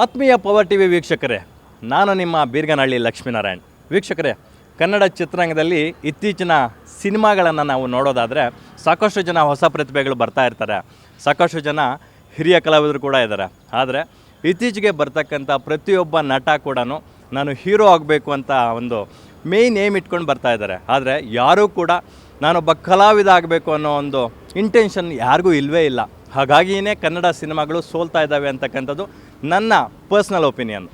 ಆತ್ಮೀಯ power TV ವೀಕ್ಷಕರೇ, ನಾನು ನಿಮ್ಮ ಬೀರ್ಗನಹಳ್ಳಿ ಲಕ್ಷ್ಮೀನಾರಾಯಣ್. ವೀಕ್ಷಕರೇ, ಕನ್ನಡ ಚಿತ್ರರಂಗದಲ್ಲಿ ಇತ್ತೀಚಿನ ಸಿನಿಮಾಗಳನ್ನು ನಾವು ನೋಡೋದಾದರೆ ಸಾಕಷ್ಟು ಜನ ಹೊಸ ಪ್ರತಿಭೆಗಳು ಬರ್ತಾ ಇರ್ತಾರೆ, ಸಾಕಷ್ಟು ಜನ ಹಿರಿಯ ಕಲಾವಿದರು ಕೂಡ ಇದ್ದಾರೆ. ಆದರೆ ಇತ್ತೀಚೆಗೆ ಬರ್ತಕ್ಕಂಥ ಪ್ರತಿಯೊಬ್ಬ ನಟ ಕೂಡ ನಾನು ಹೀರೋ ಆಗಬೇಕು ಅಂತ ಒಂದು ಮೇಯ್ನ್ ಏಮ್ ಇಟ್ಕೊಂಡು ಬರ್ತಾ ಇದ್ದಾರೆ. ಆದರೆ ಯಾರೂ ಕೂಡ ನಾನೊಬ್ಬ ಕಲಾವಿದ ಆಗಬೇಕು ಅನ್ನೋ ಒಂದು ಇಂಟೆನ್ಷನ್ ಯಾರಿಗೂ ಇಲ್ಲವೇ ಇಲ್ಲ. ಹಾಗಾಗಿಯೇ ಕನ್ನಡ ಸಿನಿಮಾಗಳು ಸೋಲ್ತಾ ಇದ್ದಾವೆ ಅಂತಕ್ಕಂಥದ್ದು ನನ್ನ ಪರ್ಸ್ನಲ್ ಒಪಿನಿಯನ್.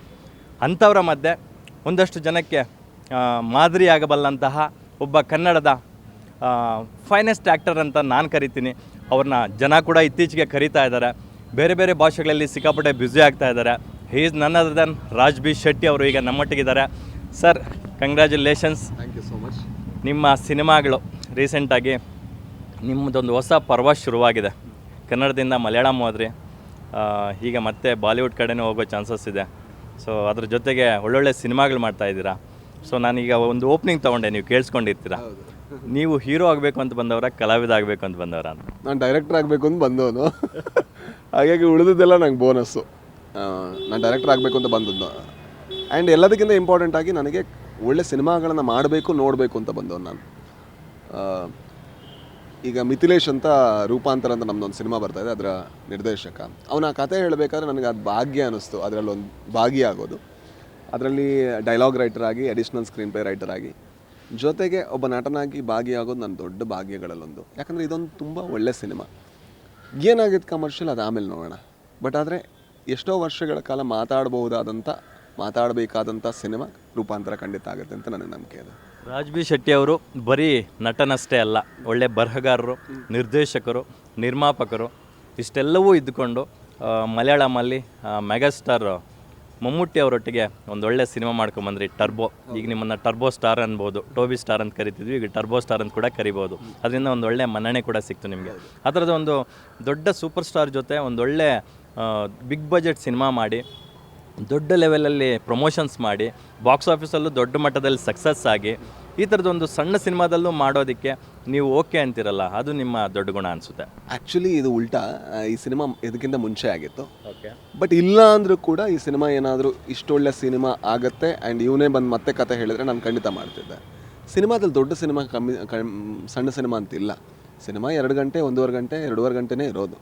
ಅಂಥವರ ಮಧ್ಯೆ ಒಂದಷ್ಟು ಜನಕ್ಕೆ ಮಾದರಿಯಾಗಬಲ್ಲಂತಹ ಒಬ್ಬ ಕನ್ನಡದ ಫೈನೆಸ್ಟ್ ಆ್ಯಕ್ಟರ್ ಅಂತ ನಾನು ಕರಿತೀನಿ. ಅವ್ರನ್ನ ಜನ ಕೂಡ ಇತ್ತೀಚೆಗೆ ಕರೀತಾ ಇದ್ದಾರೆ. ಬೇರೆ ಬೇರೆ ಭಾಷೆಗಳಲ್ಲಿ ಸಿಕ್ಕಾಪಟ್ಟೆ ಬ್ಯುಸಿ ಆಗ್ತಾ ಇದ್ದಾರೆ. He is none other than Raj B Shetty ಅವರು ಈಗ ನಮ್ಮೊಟ್ಟಿಗಿದ್ದಾರೆ. Sir, congratulations. Thank you so much. ನಿಮ್ಮ ಸಿನಿಮಾಗಳು ರೀಸೆಂಟಾಗಿ ನಿಮ್ಮದೊಂದು ಹೊಸ ಪರ್ವ ಶುರುವಾಗಿದೆ. ಕನ್ನಡದಿಂದ ಮಲಯಾಳಂ ಹೋದ್ರಿ, ಈಗ ಮತ್ತೆ ಬಾಲಿವುಡ್ ಕಡೆನೂ ಹೋಗೋ ಚಾನ್ಸಸ್ ಇದೆ. ಸೊ ಅದ್ರ ಜೊತೆಗೆ ಒಳ್ಳೊಳ್ಳೆ ಸಿನಿಮಾಗಳು ಮಾಡ್ತಾಯಿದ್ದೀರಾ. ಸೊ ನಾನೀಗ ಒಂದು ಓಪನಿಂಗ್ ತೊಗೊಂಡೆ, ನೀವು ಕೇಳಿಸ್ಕೊಂಡಿರ್ತೀರ. ನೀವು ಹೀರೋ ಆಗಬೇಕು ಅಂತ ಬಂದವರ, ಕಲಾವಿದ ಆಗಬೇಕು ಅಂತ ಬಂದವರ ಅಂತ? ನಾನು ಡೈರೆಕ್ಟರ್ ಆಗಬೇಕು ಅಂತ ಬಂದವನು. ಹಾಗಾಗಿ ಉಳಿದಿದ್ದೆಲ್ಲ ನಂಗೆ ಬೋನಸ್ಸು. ನಾನು ಡೈರೆಕ್ಟರ್ ಆಗಬೇಕು ಅಂತ ಬಂದದ್ದು. ಆ್ಯಂಡ್ ಎಲ್ಲದಕ್ಕಿಂತ ಇಂಪಾರ್ಟೆಂಟಾಗಿ ನನಗೆ ಒಳ್ಳೆ ಸಿನಿಮಾಗಳನ್ನು ಮಾಡಬೇಕು, ನೋಡಬೇಕು ಅಂತ ಬಂದವನು ನಾನು. ಈಗ ಮಿಥಿಲೇಶ್ ಅಂತ ರೂಪಾಂತರ ಅಂತ ನಮ್ಮದೊಂದು ಸಿನಿಮಾ ಬರ್ತಾಯಿದೆ, ಅದರ ನಿರ್ದೇಶಕ. ಅವನ ಕತೆ ಹೇಳಬೇಕಾದ್ರೆ ನನಗೆ ಅದು ಭಾಗ್ಯ ಅನ್ನಿಸ್ತು, ಅದರಲ್ಲೊಂದು ಭಾಗಿಯಾಗೋದು. ಅದರಲ್ಲಿ ಡೈಲಾಗ್ ರೈಟರ್ ಆಗಿ, ಅಡಿಷ್ನಲ್ ಸ್ಕ್ರೀನ್ ಪ್ಲೇ ರೈಟರ್ ಆಗಿ, ಜೊತೆಗೆ ಒಬ್ಬ ನಟನಾಗಿ ಭಾಗಿಯಾಗೋದು ನನ್ನ ದೊಡ್ಡ ಭಾಗ್ಯಗಳಲ್ಲೊಂದು. ಯಾಕಂದರೆ ಇದೊಂದು ತುಂಬ ಒಳ್ಳೆ ಸಿನಿಮಾ. ಏನಾಗಿತ್ತು ಕಮರ್ಷಿಯಲ್ ಅದು ಆಮೇಲೆ ನೋಡೋಣ. ಬಟ್ ಆದರೆ ಎಷ್ಟೋ ವರ್ಷಗಳ ಕಾಲ ಮಾತಾಡಬೇಕಾದಂಥ ಸಿನಿಮಾ ರೂಪಾಂತರ ಖಂಡಿತ ಆಗುತ್ತೆ ಅಂತ ನನಗೆ ನಂಬಿಕೆ ಇದೆ. ರಾಜ್ ಬಿ ಶೆಟ್ಟಿ ಅವರು ಬರೀ ನಟನಷ್ಟೇ ಅಲ್ಲ, ಒಳ್ಳೆ ಬರಹಗಾರರು, ನಿರ್ದೇಶಕರು, ನಿರ್ಮಾಪಕರು, ಇಷ್ಟೆಲ್ಲವೂ ಇದ್ದುಕೊಂಡು ಮಲಯಾಳಮಲ್ಲಿ ಮೆಗಾಸ್ಟಾರ್ ಮಮ್ಮೂಟಿ ಅವರೊಟ್ಟಿಗೆ ಒಂದೊಳ್ಳೆ ಸಿನಿಮಾ ಮಾಡ್ಕೊಂಬಂದ್ರಿ, ಟರ್ಬೋ. ಈಗ ನಿಮ್ಮನ್ನು ಟರ್ಬೋ ಸ್ಟಾರ್ ಅನ್ಬೋದು, ಟೋಬಿ ಸ್ಟಾರ್ ಅಂತ ಕರಿತಿದ್ವಿ, ಈಗ ಟರ್ಬೋ ಸ್ಟಾರ್ ಅಂತ ಕೂಡ ಕರಿಬೋದು. ಅದರಿಂದ ಒಂದೊಳ್ಳೆ ಮನ್ನಣೆ ಕೂಡ ಸಿಕ್ತು ನಿಮಗೆ. ಆ ಥರದ ಒಂದು ದೊಡ್ಡ ಸೂಪರ್ ಸ್ಟಾರ್ ಜೊತೆ ಒಂದೊಳ್ಳೆ ಬಿಗ್ ಬಜೆಟ್ ಸಿನಿಮಾ ಮಾಡಿ, ದೊಡ್ಡ ಲೆವೆಲಲ್ಲಿ ಪ್ರಮೋಷನ್ಸ್ ಮಾಡಿ, ಬಾಕ್ಸ್ ಆಫೀಸಲ್ಲೂ ದೊಡ್ಡ ಮಟ್ಟದಲ್ಲಿ ಸಕ್ಸಸ್ ಆಗಿ, ಈ ಥರದೊಂದು ಸಣ್ಣ ಸಿನಿಮಾದಲ್ಲೂ ಮಾಡೋದಕ್ಕೆ ನೀವು ಓಕೆ ಅಂತಿರಲ್ಲ, ಅದು ನಿಮ್ಮ ದೊಡ್ಡ ಗುಣ ಅನಿಸುತ್ತೆ. ಆ್ಯಕ್ಚುಲಿ ಇದು ಉಲ್ಟಾ. ಈ ಸಿನಿಮಾ ಇದಕ್ಕಿಂತ ಮುಂಚೆ ಆಗಿತ್ತು. ಓಕೆ. ಬಟ್ ಇಲ್ಲ ಅಂದರೂ ಕೂಡ ಈ ಸಿನಿಮಾ ಏನಾದರೂ ಇಷ್ಟೊಳ್ಳೆ ಸಿನಿಮಾ ಆಗುತ್ತೆ ಆ್ಯಂಡ್ ಇವನೇ ಬಂದು ಮತ್ತೆ ಕತೆ ಹೇಳಿದ್ರೆ ನಾನು ಖಂಡಿತ ಮಾಡ್ತಿದ್ದೆ. ಸಿನಿಮಾದಲ್ಲಿ ದೊಡ್ಡ ಸಿನಿಮಾ ಸಣ್ಣ ಸಿನಿಮಾ ಅಂತಿಲ್ಲ. ಸಿನಿಮಾ 2 ಗಂಟೆ, 1.5 ಗಂಟೆ, 2.5 ಗಂಟೆನೇ ಇರೋದು.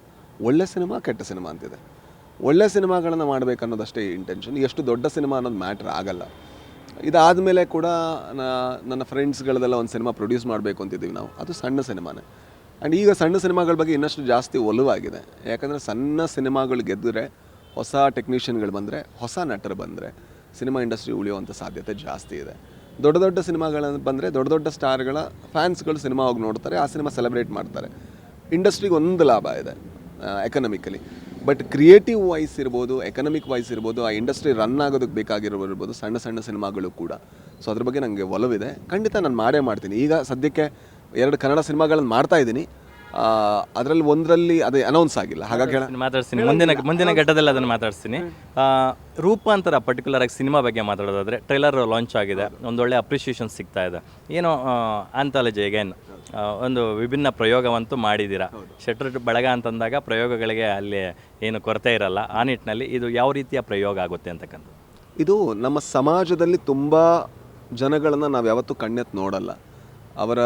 ಒಳ್ಳೆ ಸಿನಿಮಾ, ಕೆಟ್ಟ ಸಿನಿಮಾ ಅಂತಿದೆ. ಒಳ್ಳೆ ಸಿನಿಮಾಗಳನ್ನು ಮಾಡಬೇಕು ಅನ್ನೋದಷ್ಟೇ ಇಂಟೆನ್ಷನ್. ಎಷ್ಟು ದೊಡ್ಡ ಸಿನಿಮಾ ಅನ್ನೋದು ಮ್ಯಾಟ್ರ್ ಆಗಲ್ಲ. ಇದಾದಮೇಲೆ ಕೂಡ ನನ್ನ ಫ್ರೆಂಡ್ಸ್ಗಳದೆಲ್ಲ ಒಂದು ಸಿನಿಮಾ ಪ್ರೊಡ್ಯೂಸ್ ಮಾಡಬೇಕು ಅಂತಿದ್ದೀವಿ ನಾವು. ಅದು ಸಣ್ಣ ಸಿನಿಮಾನೇ. ಆ್ಯಂಡ್ ಈಗ ಸಣ್ಣ ಸಿನಿಮಾಗಳ ಬಗ್ಗೆ ಇನ್ನಷ್ಟು ಜಾಸ್ತಿ ಒಲವಾಗಿದೆ. ಯಾಕಂದರೆ ಸಣ್ಣ ಸಿನಿಮಾಗಳು ಗೆದ್ದರೆ, ಹೊಸ ಟೆಕ್ನಿಷಿಯನ್ಗಳು ಬಂದರೆ, ಹೊಸ ನಟರು ಬಂದರೆ ಸಿನಿಮಾ ಇಂಡಸ್ಟ್ರಿ ಉಳಿಯುವಂಥ ಸಾಧ್ಯತೆ ಜಾಸ್ತಿ ಇದೆ. ದೊಡ್ಡ ದೊಡ್ಡ ಸಿನಿಮಾಗಳನ್ನು ಬಂದರೆ ದೊಡ್ಡ ದೊಡ್ಡ ಸ್ಟಾರ್ಗಳ ಫ್ಯಾನ್ಸ್ಗಳು ಸಿನಿಮಾ ಹೋಗಿ ನೋಡ್ತಾರೆ, ಆ ಸಿನಿಮಾ ಸೆಲೆಬ್ರೇಟ್ ಮಾಡ್ತಾರೆ. ಇಂಡಸ್ಟ್ರಿಗೆ ಒಂದು ಲಾಭ ಇದೆ ಎಕನಾಮಿಕಲಿ. ಬಟ್ ಕ್ರಿಯೇಟಿವ್ ವೈಸ್ ಇರ್ಬೋದು, ಎಕನಾಮಿಕ್ ವೈಸ್ ಇರ್ಬೋದು, ಆ ಇಂಡಸ್ಟ್ರಿ ರನ್ ಆಗೋದಕ್ಕೆ ಬೇಕಾಗಿರ್ಬೋದು ಸಣ್ಣ ಸಣ್ಣ ಸಿನಿಮಾಗಳು ಕೂಡ. ಸೊ ಅದ್ರ ಬಗ್ಗೆ ನನಗೆ ಒಲವಿದೆ. ಖಂಡಿತ ನಾನು ಮಾಡ್ತೀನಿ. ಈಗ ಸದ್ಯಕ್ಕೆ 2 ಕನ್ನಡ ಸಿನಿಮಾಗಳನ್ನು ಮಾಡ್ತಾ ಇದ್ದೀನಿ. ಅದರಲ್ಲಿ ಒಂದರಲ್ಲಿ ಅದೇ ಅನೌನ್ಸ್ ಆಗಿಲ್ಲ, ಹಾಗಾಗಿ ಮಾತಾಡ್ತೀನಿ. ಮುಂದಿನ ಘಟ್ಟದಲ್ಲಿ ಅದನ್ನು ಮಾತಾಡ್ತೀನಿ. ರೂಪಾಂತರ ಪರ್ಟಿಕ್ಯುಲರ್ ಆಗಿ ಸಿನಿಮಾ ಬಗ್ಗೆ ಮಾತಾಡೋದಾದರೆ, ಟ್ರೈಲರ್ ಲಾಂಚ್ ಆಗಿದೆ, ಒಂದೊಳ್ಳೆ ಅಪ್ರಿಷಿಯೇಷನ್ ಸಿಗ್ತಾ ಇದೆ. ಏನೋ ಆಂಥಾಲಜಿ ಅಗೇನ್ ಒಂದು ವಿಭಿನ್ನ ಪ್ರಯೋಗವಂತೂ ಮಾಡಿದ್ದೀರಾ. ಶೆಟ್ರ್ ಬಳಗ ಅಂತಂದಾಗ ಪ್ರಯೋಗಗಳಿಗೆ ಅಲ್ಲಿ ಏನು ಕೊರತೆ ಇರಲ್ಲ. ಆ ನಿಟ್ಟಿನಲ್ಲಿ ಇದು ಯಾವ ರೀತಿಯ ಪ್ರಯೋಗ ಆಗುತ್ತೆ ಅಂತಕ್ಕಂಥದ್ದು? ಇದು ನಮ್ಮ ಸಮಾಜದಲ್ಲಿ ತುಂಬ ಜನಗಳನ್ನು ನಾವು ಯಾವತ್ತೂ ಕಣ್ಣೆತ್ತು ನೋಡಲ್ಲ. ಅವರ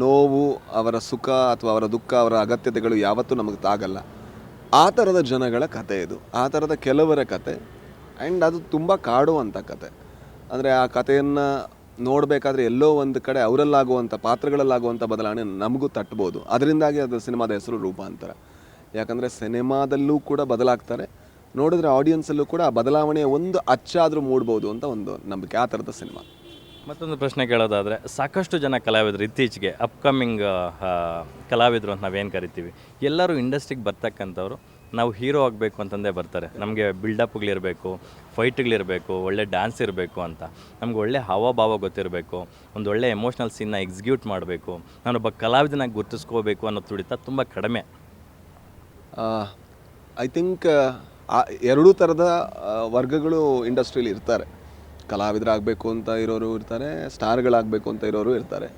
ನೋವು, ಅವರ ಸುಖ ಅಥವಾ ಅವರ ದುಃಖ, ಅವರ ಅಗತ್ಯತೆಗಳು ಯಾವತ್ತೂ ನಮಗೆ ತಾಗಲ್ಲ. ಆ ಥರದ ಜನಗಳ ಕತೆ ಇದು, ಆ ಥರದ ಕೆಲವರ ಕತೆ. ಆ್ಯಂಡ್ ಅದು ತುಂಬ ಕಾಡುವಂಥ ಕತೆ. ಅಂದರೆ ಆ ಕಥೆಯನ್ನು ನೋಡಬೇಕಾದ್ರೆ ಎಲ್ಲೋ ಒಂದು ಕಡೆ ಅವರಲ್ಲಾಗುವಂಥ, ಪಾತ್ರಗಳಲ್ಲಾಗುವಂಥ ಬದಲಾವಣೆ ನಮಗೂ ತಟ್ಬೋದು. ಅದರಿಂದಾಗಿ ಅದು ಸಿನಿಮಾದ ಹೆಸರು ರೂಪಾಂತರ. ಯಾಕಂದರೆ ಸಿನಿಮಾದಲ್ಲೂ ಕೂಡ ಬದಲಾಗ್ತಾರೆ, ನೋಡಿದ್ರೆ ಆಡಿಯನ್ಸಲ್ಲೂ ಕೂಡ ಆ ಬದಲಾವಣೆಯ ಒಂದು ಅಚ್ಚಾದರೂ ಮೂಡ್ಬೋದು ಅಂತ ಒಂದು ನಂಬಿಕೆ. ಆ ಥರದ ಸಿನಿಮಾ. ಮತ್ತೊಂದು ಪ್ರಶ್ನೆ ಕೇಳೋದಾದರೆ, ಸಾಕಷ್ಟು ಜನ ಕಲಾವಿದರು ಇತ್ತೀಚೆಗೆ ಅಪ್ಕಮಿಂಗ್ ಕಲಾವಿದರು ಅಂತ ನಾವೇನು ಕರಿತೀವಿ, ಎಲ್ಲರೂ ಇಂಡಸ್ಟ್ರಿಗೆ ಬರ್ತಕ್ಕಂಥವ್ರು ನಾವು ಹೀರೋ ಆಗಬೇಕು ಅಂತಂದೇ ಬರ್ತಾರೆ. ನಮಗೆ ಬಿಲ್ಡಪ್ಗಳಿರಬೇಕು, ಫೈಟ್ಗಳಿರಬೇಕು, ಒಳ್ಳೆ ಡ್ಯಾನ್ಸ್ ಇರಬೇಕು ಅಂತ, ನಮ್ಗೆ ಒಳ್ಳೆ ಹಾವಭಾವ ಗೊತ್ತಿರಬೇಕು, ಒಂದು ಒಳ್ಳೆ ಎಮೋಷ್ನಲ್ ಸೀನ್ನ ಎಕ್ಸಿಕ್ಯೂಟ್ ಮಾಡಬೇಕು, ನಾನೊಬ್ಬ ಕಲಾವಿದನಾಗಿ ಗುರುತಿಸ್ಕೋಬೇಕು ಅನ್ನೋ ತುಡಿತ ತುಂಬ ಕಡಿಮೆ. ಐ ಥಿಂಕ್ 2 ಥರದ ವರ್ಗಗಳು ಇಂಡಸ್ಟ್ರಿಯಲ್ಲಿ ಇರ್ತಾರೆ. ಕಲಾವಿದರಾಗಬೇಕು ಅಂತ ಇರೋರು ಇರ್ತಾರೆ, ಸ್ಟಾರ್ಗಳಾಗಬೇಕು ಅಂತ ಇರೋರು ಇರ್ತಾರೆ.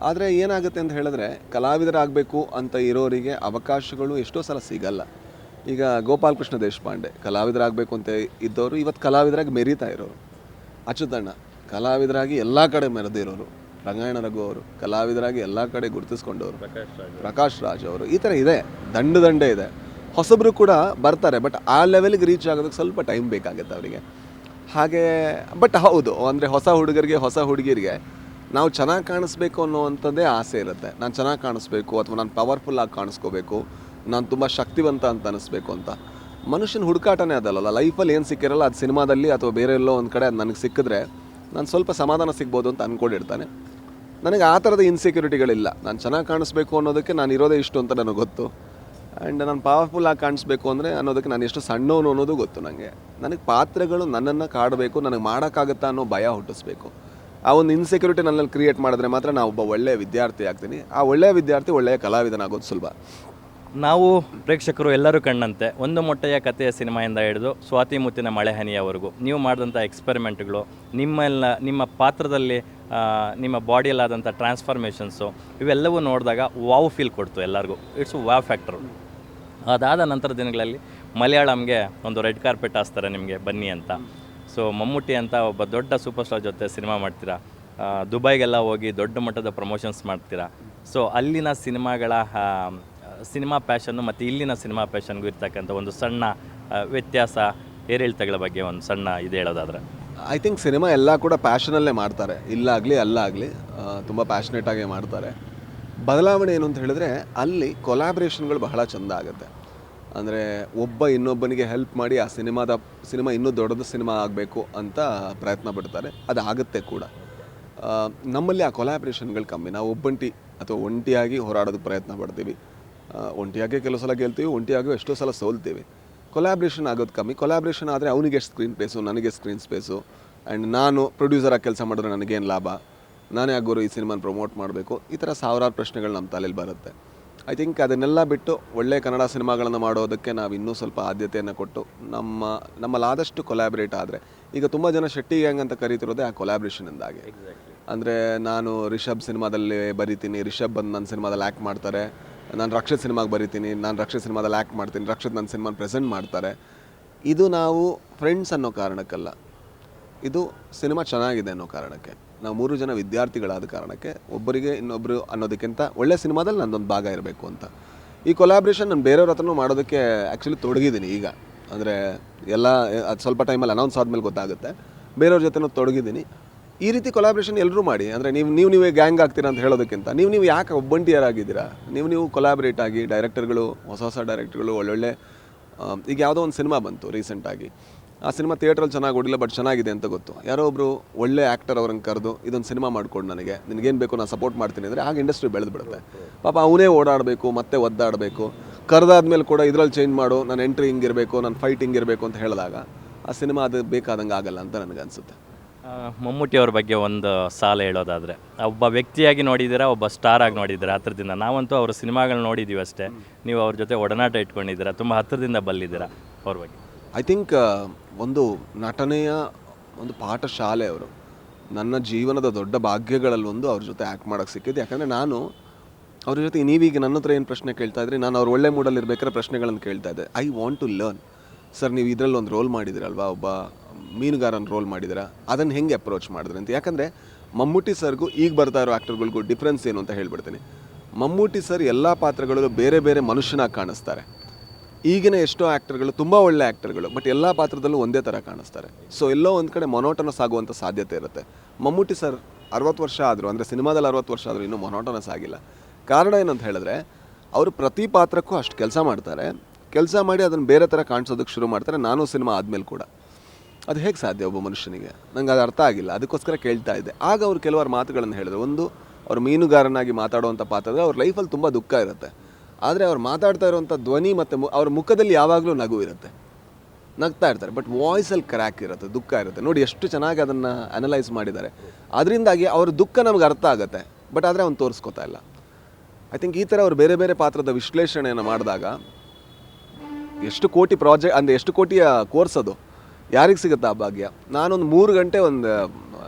ಆದರೆ ಏನಾಗುತ್ತೆ ಅಂತ ಹೇಳಿದ್ರೆ, ಕಲಾವಿದರಾಗಬೇಕು ಅಂತ ಇರೋರಿಗೆ ಅವಕಾಶಗಳು ಎಷ್ಟೋ ಸಲ ಸಿಗಲ್ಲ. ಈಗ ಗೋಪಾಲಕೃಷ್ಣ ದೇಶಪಾಂಡೆ ಕಲಾವಿದರಾಗಬೇಕು ಅಂತ ಇದ್ದವರು ಇವತ್ತು ಕಲಾವಿದರಾಗಿ ಮೆರೀತಾ ಇರೋರು. ಅಚ್ಯುತಣ್ಣ ಕಲಾವಿದರಾಗಿ ಎಲ್ಲ ಕಡೆ ಮೆರೆದಿರೋರು. ರಂಗಾಯಣ ರಘು ಅವರು ಕಲಾವಿದರಾಗಿ ಎಲ್ಲ ಕಡೆ ಗುರುತಿಸ್ಕೊಂಡವರು. ಪ್ರಕಾಶ್ ರಾಜ್ ಅವರು ಈ ಥರ ಇದೆ, ದಂಡೆ ಇದೆ. ಹೊಸಬ್ರು ಕೂಡ ಬರ್ತಾರೆ, ಬಟ್ ಆ ಲೆವೆಲ್ಗೆ ರೀಚ್ ಆಗೋದಕ್ಕೆ ಸ್ವಲ್ಪ ಟೈಮ್ ಬೇಕಾಗುತ್ತೆ ಅವರಿಗೆ. ಹಾಗೆ ಬಟ್ ಹೌದು, ಅಂದರೆ ಹೊಸ ಹುಡುಗರಿಗೆ ಹೊಸ ಹುಡುಗಿರಿಗೆ ನಾವು ಚೆನ್ನಾಗಿ ಕಾಣಿಸ್ಬೇಕು ಅನ್ನೋವಂಥದ್ದೇ ಆಸೆ ಇರುತ್ತೆ. ನಾನು ಚೆನ್ನಾಗಿ ಕಾಣಿಸ್ಬೇಕು ಅಥವಾ ನಾನು ಪವರ್ಫುಲ್ಲಾಗಿ ಕಾಣಿಸ್ಕೋಬೇಕು, ನಾನು ತುಂಬ ಶಕ್ತಿವಂತ ಅಂತ ಅನ್ನಿಸ್ಬೇಕು ಅಂತ. ಮನುಷ್ಯನ ಹುಡುಕಾಟನೇ ಅದಲ್ಲ. ಲೈಫಲ್ಲಿ ಏನು ಸಿಕ್ಕಿರಲ್ಲ ಅದು ಸಿನಿಮಾದಲ್ಲಿ ಅಥವಾ ಬೇರೆ ಎಲ್ಲೋ ಒಂದು ಕಡೆ ಅದು ನನಗೆ ಸಿಕ್ಕಿದ್ರೆ ನಾನು ಸ್ವಲ್ಪ ಸಮಾಧಾನ ಸಿಗ್ಬೋದು ಅಂತ ಅಂದ್ಕೊಂಡಿರ್ತಾನೆ. ನನಗೆ ಆ ಥರದ ಇನ್ಸೆಕ್ಯೂರಿಟಿಗಳಿಲ್ಲ. ನಾನು ಚೆನ್ನಾಗಿ ಕಾಣಿಸ್ಬೇಕು ಅನ್ನೋದಕ್ಕೆ ನಾನು ಇರೋದೇ ಇಷ್ಟು ಅಂತ ನನಗೆ ಗೊತ್ತು. ಆ್ಯಂಡ್ ನಾನು ಪವರ್ಫುಲ್ಲಾಗಿ ಕಾಣಿಸ್ಬೇಕು ಅಂದರೆ ಅನ್ನೋದಕ್ಕೆ ನಾನು ಎಷ್ಟು ಸಣ್ಣವನು ಅನ್ನೋದು ಗೊತ್ತು ನನಗೆ ಪಾತ್ರಗಳು ನನ್ನನ್ನು ಕಾಡಬೇಕು, ನನಗೆ ಮಾಡೋಕ್ಕಾಗತ್ತಾ ಅನ್ನೋ ಭಯ ಹುಟ್ಟಿಸ್ಬೇಕು. ಆ ಒಂದು ಇನ್ಸೆಕ್ಯೂರಿಟಿ ನನ್ನಲ್ಲಿ ಕ್ರಿಯೇಟ್ ಮಾಡಿದ್ರೆ ಮಾತ್ರ ನಾನು ಒಬ್ಬ ಒಳ್ಳೆಯ ವಿದ್ಯಾರ್ಥಿ ಆಗ್ತೀನಿ. ಆ ಒಳ್ಳೆಯ ವಿದ್ಯಾರ್ಥಿ ಒಳ್ಳೆಯ ಕಲಾವಿದನಾಗೋದು ಸುಲಭ. ನಾವು ಪ್ರೇಕ್ಷಕರು ಎಲ್ಲರೂ ಕಂಡಂತೆ ಒಂದು ಮೊಟ್ಟೆಯ ಕಥೆಯ ಸಿನಿಮಾಯಿಂದ ಹಿಡಿದು ಸ್ವಾತಿ ಮುತ್ತಿನ ಮಳೆಹನಿಯವರೆಗೂ ನೀವು ಮಾಡಿದಂಥ ಎಕ್ಸ್ಪೆರಿಮೆಂಟ್ಗಳು, ನಿಮ್ಮ ಪಾತ್ರದಲ್ಲಿ ನಿಮ್ಮ ಬಾಡಿಯಲ್ಲಾದಂಥ ಟ್ರಾನ್ಸ್ಫಾರ್ಮೇಷನ್ಸು ಇವೆಲ್ಲವೂ ನೋಡಿದಾಗ ವಾವ್ ಫೀಲ್ ಕೊಡ್ತು ಎಲ್ಲರಿಗೂ. It's wow factor. ಅದಾದ ನಂತರ ದಿನಗಳಲ್ಲಿ ಮಲಯಾಳಂಗೆ ಒಂದು ರೆಡ್ ಕಾರ್ಪೆಟ್ ಹಾಸ್ತಾರೆ ನಿಮಗೆ ಬನ್ನಿ ಅಂತ. ಸೊ ಮಮ್ಮೂಟಿ ಅಂತ ಒಬ್ಬ ದೊಡ್ಡ ಸೂಪರ್ ಸ್ಟಾರ್ ಜೊತೆ ಸಿನಿಮಾ ಮಾಡ್ತೀರಾ, ದುಬೈಗೆಲ್ಲ ಹೋಗಿ ದೊಡ್ಡ ಮಟ್ಟದ ಪ್ರಮೋಷನ್ಸ್ ಮಾಡ್ತೀರಾ. ಸೊ ಅಲ್ಲಿನ ಸಿನಿಮಾ ಪ್ಯಾಷನ್ನು ಮತ್ತು ಇಲ್ಲಿನ ಸಿನಿಮಾ ಪ್ಯಾಷನ್ಗೂ ಇರ್ತಕ್ಕಂಥ ಒಂದು ಸಣ್ಣ ವ್ಯತ್ಯಾಸ, ಏರಿಳಿತಗಳ ಬಗ್ಗೆ ಒಂದು ಸಣ್ಣ ಇದು ಹೇಳೋದಾದರೆ. ಐ ಥಿಂಕ್ ಸಿನಿಮಾ ಎಲ್ಲ ಕೂಡ ಪ್ಯಾಷನಲ್ಲೇ ಮಾಡ್ತಾರೆ, ಇಲ್ಲಾಗಲಿ ಅಲ್ಲಾಗಲಿ ತುಂಬ ಪ್ಯಾಷನೇಟಾಗಿ ಮಾಡ್ತಾರೆ. ಬದಲಾವಣೆ ಏನು ಅಂತ ಹೇಳಿದ್ರೆ ಅಲ್ಲಿ ಕೊಲಾಬ್ರೇಷನ್ಗಳು ಬಹಳ ಚೆಂದ ಆಗುತ್ತೆ. ಅಂದರೆ ಒಬ್ಬ ಇನ್ನೊಬ್ಬನಿಗೆ ಹೆಲ್ಪ್ ಮಾಡಿ ಆ ಸಿನಿಮಾ ಇನ್ನೂ ದೊಡ್ಡದು ಸಿನಿಮಾ ಆಗಬೇಕು ಅಂತ ಪ್ರಯತ್ನ ಪಡ್ತಾರೆ. ಅದು ಆಗುತ್ತೆ ಕೂಡ. ನಮ್ಮಲ್ಲಿ ಆ ಕೊಲಾಬ್ರೇಷನ್ಗಳು ಕಮ್ಮಿ. ನಾವು ಒಂಟಿಯಾಗಿ ಹೋರಾಡೋದಕ್ಕೆ ಪ್ರಯತ್ನ ಪಡ್ತೀವಿ. ಒಂಟಿಯಾಗಿ ಕೆಲವು ಸಲ ಗೆಲ್ತೀವಿ, ಒಂಟಿಯಾಗಿ ಎಷ್ಟೋ ಸಲ ಸೋಲ್ತೀವಿ. ಕೊಲಾಬ್ರೇಷನ್ ಆಗೋದು ಕಮ್ಮಿ. ಕೊಲಾಬ್ರೇಷನ್ ಆದರೆ ಅವನಿಗೆ ಎಷ್ಟು ಸ್ಕ್ರೀನ್ ಸ್ಪೇಸು, ನನಗೆ ಸ್ಕ್ರೀನ್ ಸ್ಪೇಸು, ಆ್ಯಂಡ್ ನಾನು ಪ್ರೊಡ್ಯೂಸರಾಗಿ ಕೆಲಸ ಮಾಡಿದ್ರೆ ನನಗೇನು ಲಾಭ, ನಾನೇ ಆಗೋರು ಈ ಸಿನಿಮಾನ ಪ್ರಮೋಟ್ ಮಾಡಬೇಕು, ಈ ಥರ ಸಾವಿರಾರು ಪ್ರಶ್ನೆಗಳು ನಮ್ಮ ತಲೆಯಲ್ಲಿ ಬರುತ್ತೆ. ಐ ಥಿಂಕ್ ಅದನ್ನೆಲ್ಲ ಬಿಟ್ಟು ಒಳ್ಳೆಯ ಕನ್ನಡ ಸಿನಿಮಾಗಳನ್ನು ಮಾಡೋದಕ್ಕೆ ನಾವು ಇನ್ನೂ ಸ್ವಲ್ಪ ಆದ್ಯತೆಯನ್ನು ಕೊಟ್ಟು ನಮ್ಮಲ್ಲಾದಷ್ಟು ಕೊಲಾಬ್ರೇಟ್ ಆದರೆ, ಈಗ ತುಂಬ ಜನ ಶೆಟ್ಟಿ ಗ್ಯಾಂಗ್ ಅಂತ ಕರೀತಿರೋದೇ ಆ ಕೊಲಾಬ್ರೇಷನಿಂದಾಗಿ. ಅಂದರೆ ನಾನು ರಿಷಬ್ ಸಿನಿಮಾದಲ್ಲಿ ಬರಿತೀನಿ, ರಿಷಬ್ ಬಂದು ನನ್ನ ಸಿನಿಮಾದಲ್ಲಿ ಆ್ಯಕ್ಟ್ ಮಾಡ್ತಾರೆ. ನಾನು ರಕ್ಷಿತ್ ಸಿನಿಮಾಗೆ ಬರಿತೀನಿ, ನಾನು ರಕ್ಷಿತ್ ಸಿನಿಮಾದಲ್ಲಿ ಆ್ಯಕ್ಟ್ ಮಾಡ್ತೀನಿ, ರಕ್ಷಿತ್ ನನ್ನ ಸಿನಿಮಾನ ಪ್ರೆಸೆಂಟ್ ಮಾಡ್ತಾರೆ. ಇದು ನಾವು ಫ್ರೆಂಡ್ಸ್ ಅನ್ನೋ ಕಾರಣಕ್ಕಲ್ಲ, ಇದು ಸಿನಿಮಾ ಚೆನ್ನಾಗಿದೆ ಅನ್ನೋ ಕಾರಣಕ್ಕೆ. ನಾವು 3 ಜನ ವಿದ್ಯಾರ್ಥಿಗಳಾದ ಕಾರಣಕ್ಕೆ ಒಬ್ಬರಿಗೆ ಇನ್ನೊಬ್ಬರು ಅನ್ನೋದಕ್ಕಿಂತ ಒಳ್ಳೆ ಸಿನಿಮಾದಲ್ಲಿ ನನ್ನದೊಂದು ಭಾಗ ಇರಬೇಕು ಅಂತ. ಈ ಕೊಲಾಬ್ರೇಷನ್ ನಾನು ಬೇರೆಯವ್ರ ಹತ್ರನೂ ಮಾಡೋದಕ್ಕೆ ಆ್ಯಕ್ಚುಲಿ ತೊಡಗಿದ್ದೀನಿ ಈಗ. ಅಂದರೆ ಎಲ್ಲ ಅದು ಸ್ವಲ್ಪ ಟೈಮಲ್ಲಿ ಅನೌನ್ಸ್ ಆದಮೇಲೆ ಗೊತ್ತಾಗುತ್ತೆ. ಬೇರೆಯವ್ರ ಜೊತೆನೂ ತೊಡಗಿದ್ದೀನಿ. ಈ ರೀತಿ ಕೊಲಾಬ್ರೇಷನ್ ಎಲ್ಲರೂ ಮಾಡಿ. ಅಂದರೆ ನೀವೇ ಗ್ಯಾಂಗ್ ಆಗ್ತೀರಾ ಅಂತ ಹೇಳೋದಕ್ಕಿಂತ ನೀವು ಯಾಕೆ ಒಬ್ಬಂಟಿಯರಾಗಿದ್ದೀರಾ, ನೀವು ಕೊಲಾಬ್ರೇಟ್ ಆಗಿ. ಡೈರೆಕ್ಟರ್ಗಳು, ಹೊಸ ಡೈರೆಕ್ಟರ್ಗಳು ಒಳ್ಳೊಳ್ಳೆ, ಈಗ ಯಾವುದೋ ಒಂದು ಸಿನಿಮಾ ಬಂತು ರೀಸೆಂಟಾಗಿ, ಆ ಸಿನಿಮಾ ಥಿಯೇಟ್ರಲ್ಲಿ ಚೆನ್ನಾಗಿ ಓಡಿಲ್ಲ, ಬಟ್ ಚೆನ್ನಾಗಿದೆ ಅಂತ ಗೊತ್ತು. ಯಾರೋ ಒಬ್ಬರು ಒಳ್ಳೆ ಆ್ಯಕ್ಟರ್ ಅವ್ರನ್ನ ಕರೆದು ಇದೊಂದು ಸಿನಿಮಾ ಮಾಡ್ಕೊಂಡು ನಿನಗೇನು ಬೇಕು ನಾನು ಸಪೋರ್ಟ್ ಮಾಡ್ತೀನಿ ಅಂದರೆ ಆಗ ಇಂಡಸ್ಟ್ರಿ ಬೆಳೆದು ಬಿಡುತ್ತೆ. ಪಾಪ ಅವನೇ ಓಡಾಡಬೇಕು, ಮತ್ತೆ ಒದ್ದಾಡಬೇಕು. ಕರೆದಾದ್ಮೇಲೆ ಕೂಡ ಇದರಲ್ಲಿ ಚೇಂಜ್ ಮಾಡು, ನನ್ನ ಎಂಟ್ರಿ ಹಿಂಗಿರಬೇಕು, ನನ್ನ ಫೈಟ್ ಹಿಂಗಿರಬೇಕು ಅಂತ ಹೇಳಿದಾಗ ಆ ಸಿನಿಮಾ ಅದು ಬೇಕಾದಂಗೆ ಆಗಲ್ಲ ಅಂತ ನನಗನ್ಸುತ್ತೆ. ಮಮ್ಮೂಟಿ ಅವ್ರ ಬಗ್ಗೆ ಒಂದು ಸಾಲ ಹೇಳೋದಾದರೆ, ಒಬ್ಬ ವ್ಯಕ್ತಿಯಾಗಿ ನೋಡಿದ್ದೀರಾ, ಒಬ್ಬ ಸ್ಟಾರ್ ಆಗಿ ನೋಡಿದ್ದೀರಾ ಹತ್ರದಿಂದ. ನಾವಂತೂ ಅವ್ರ ಸಿನಿಮಾಗಳು ನೋಡಿದ್ದೀವಿ ಅಷ್ಟೇ. ನೀವು ಅವ್ರ ಜೊತೆ ಒಡನಾಟ ಇಟ್ಕೊಂಡಿದ್ದೀರಾ, ತುಂಬ ಹತ್ತಿರದಿಂದ ಬಲ್ಲಿದ್ದೀರಾ. ಅವ್ರ ಬಗ್ಗೆ ಐ ಥಿಂಕ್ ಒಂದು ನಟನೆಯ ಒಂದು ಪಾಠಶಾಲೆ ಅವರು. ನನ್ನ ಜೀವನದ ದೊಡ್ಡ ಭಾಗ್ಯಗಳಲ್ಲಿ ಒಂದು ಅವ್ರ ಜೊತೆ ಆ್ಯಕ್ಟ್ ಮಾಡೋಕ್ಕೆ ಸಿಕ್ಕಿದ್ದು. ಯಾಕಂದರೆ ನಾನು ಅವ್ರ ಜೊತೆ, ನೀವೀಗ ನನ್ನ ಹತ್ರ ಏನು ಪ್ರಶ್ನೆ ಕೇಳ್ತಾ ಇದ್ರಿ, ನಾನು ಅವ್ರು ಒಳ್ಳೆ ಮೂಡಲ್ಲಿ ಇರಬೇಕಾದ್ರೆ ಪ್ರಶ್ನೆಗಳನ್ನು ಕೇಳ್ತಾ ಇದ್ದೆ. I want to learn. Sir, ನೀವು ಇದರಲ್ಲಿ ಒಂದು ರೋಲ್ ಮಾಡಿದಿರಲ್ವಾ, ಒಬ್ಬ ಮೀನುಗಾರನ ರೋಲ್ ಮಾಡಿದ್ದೀರಾ, ಅದನ್ನು ಹೆಂಗೆ ಅಪ್ರೋಚ್ ಮಾಡಿದ್ರಿ ಅಂತ. ಯಾಕಂದರೆ ಮಮ್ಮೂಟಿ ಸರ್ಗೂ ಈಗ ಬರ್ತಾ ಇರೋ ಆ್ಯಕ್ಟರ್ಗಳಿಗೂ ಡಿಫ್ರೆನ್ಸ್ ಏನು ಅಂತ ಹೇಳ್ಬಿಡ್ತೀನಿ. ಮಮ್ಮೂಟಿ ಸರ್ ಎಲ್ಲ ಪಾತ್ರಗಳಲ್ಲೂ ಬೇರೆ ಬೇರೆ ಮನುಷ್ಯನಾಗಿ ಕಾಣಿಸ್ತಾರೆ. ಈಗಿನ ಎಷ್ಟೋ ಆ್ಯಕ್ಟರ್ಗಳು ತುಂಬ ಒಳ್ಳೆ ಆ್ಯಕ್ಟರ್ಗಳು, ಬಟ್ ಎಲ್ಲ ಪಾತ್ರದಲ್ಲೂ ಒಂದೇ ಥರ ಕಾಣಿಸ್ತಾರೆ. ಸೊ ಎಲ್ಲೋ ಒಂದು ಕಡೆ ಮೊನೋಟನಸ್ ಆಗುವಂಥ ಸಾಧ್ಯತೆ ಇರುತ್ತೆ. ಮಮ್ಮೂಟಿ ಸರ್ 60 ವರ್ಷ ಆದರೂ, ಅಂದರೆ ಸಿನಿಮಾದಲ್ಲಿ 60 ವರ್ಷ ಆದರೂ ಇನ್ನೂ ಮೊನೋಟನಸ್ ಆಗಿಲ್ಲ. ಕಾರಣ ಏನಂತ ಹೇಳಿದ್ರೆ ಅವರು ಪ್ರತಿ ಪಾತ್ರಕ್ಕೂ ಅಷ್ಟು ಕೆಲಸ ಮಾಡ್ತಾರೆ. ಕೆಲಸ ಮಾಡಿ ಅದನ್ನು ಬೇರೆ ಥರ ಕಾಣಿಸೋದಕ್ಕೆ ಶುರು ಮಾಡ್ತಾರೆ. ನಾನು ಸಿನಿಮಾ ಆದಮೇಲೆ ಕೂಡ ಅದು ಹೇಗೆ ಸಾಧ್ಯ ಒಬ್ಬ ಮನುಷ್ಯನಿಗೆ, ನಂಗೆ ಅದು ಅರ್ಥ ಆಗಿಲ್ಲ. ಅದಕ್ಕೋಸ್ಕರ ಕೇಳ್ತಾ ಇದ್ದೆ. ಆಗ ಅವರು ಕೆಲವಾರು ಮಾತುಗಳನ್ನು ಹೇಳಿದ್ರು. ಒಂದು, ಅವರು ಮೀನುಗಾರನಾಗಿ ಮಾತಾಡುವಂಥ ಪಾತ್ರದಲ್ಲಿ ಅವ್ರ ಲೈಫಲ್ಲಿ ತುಂಬ ದುಃಖ ಇರುತ್ತೆ. ಆದರೆ ಅವ್ರು ಮಾತಾಡ್ತಾ ಇರುವಂಥ ಧ್ವನಿ ಮತ್ತು ಅವ್ರ ಮುಖದಲ್ಲಿ ಯಾವಾಗಲೂ ನಗು ಇರುತ್ತೆ, ನಗ್ತಾ ಇರ್ತಾರೆ. ಬಟ್ ವಾಯ್ಸಲ್ಲಿ ಕ್ರ್ಯಾಕ್ ಇರುತ್ತೆ, ದುಃಖ ಇರುತ್ತೆ. ನೋಡಿ ಎಷ್ಟು ಚೆನ್ನಾಗಿ ಅದನ್ನು ಅನಲೈಸ್ ಮಾಡಿದ್ದಾರೆ. ಅದರಿಂದಾಗಿ ಅವ್ರ ದುಃಖ ನಮ್ಗೆ ಅರ್ಥ ಆಗುತ್ತೆ, ಬಟ್ ಆದರೆ ಅವ್ನು ತೋರಿಸ್ಕೊತಾ ಇಲ್ಲ. ಐ ಥಿಂಕ್ ಈ ಥರ ಅವ್ರು ಬೇರೆ ಬೇರೆ ಪಾತ್ರದ ವಿಶ್ಲೇಷಣೆಯನ್ನು ಮಾಡಿದಾಗ ಎಷ್ಟು ಕೋಟಿ ಪ್ರಾಜೆಕ್ಟ್, ಅಂದರೆ ಎಷ್ಟು ಕೋಟಿಯ ಕೋರ್ಸ್ ಅದು, ಯಾರಿಗೆ ಸಿಗುತ್ತೆ ಆ ಭಾಗ್ಯ. ನಾನೊಂದು 3 ಗಂಟೆ ಒಂದು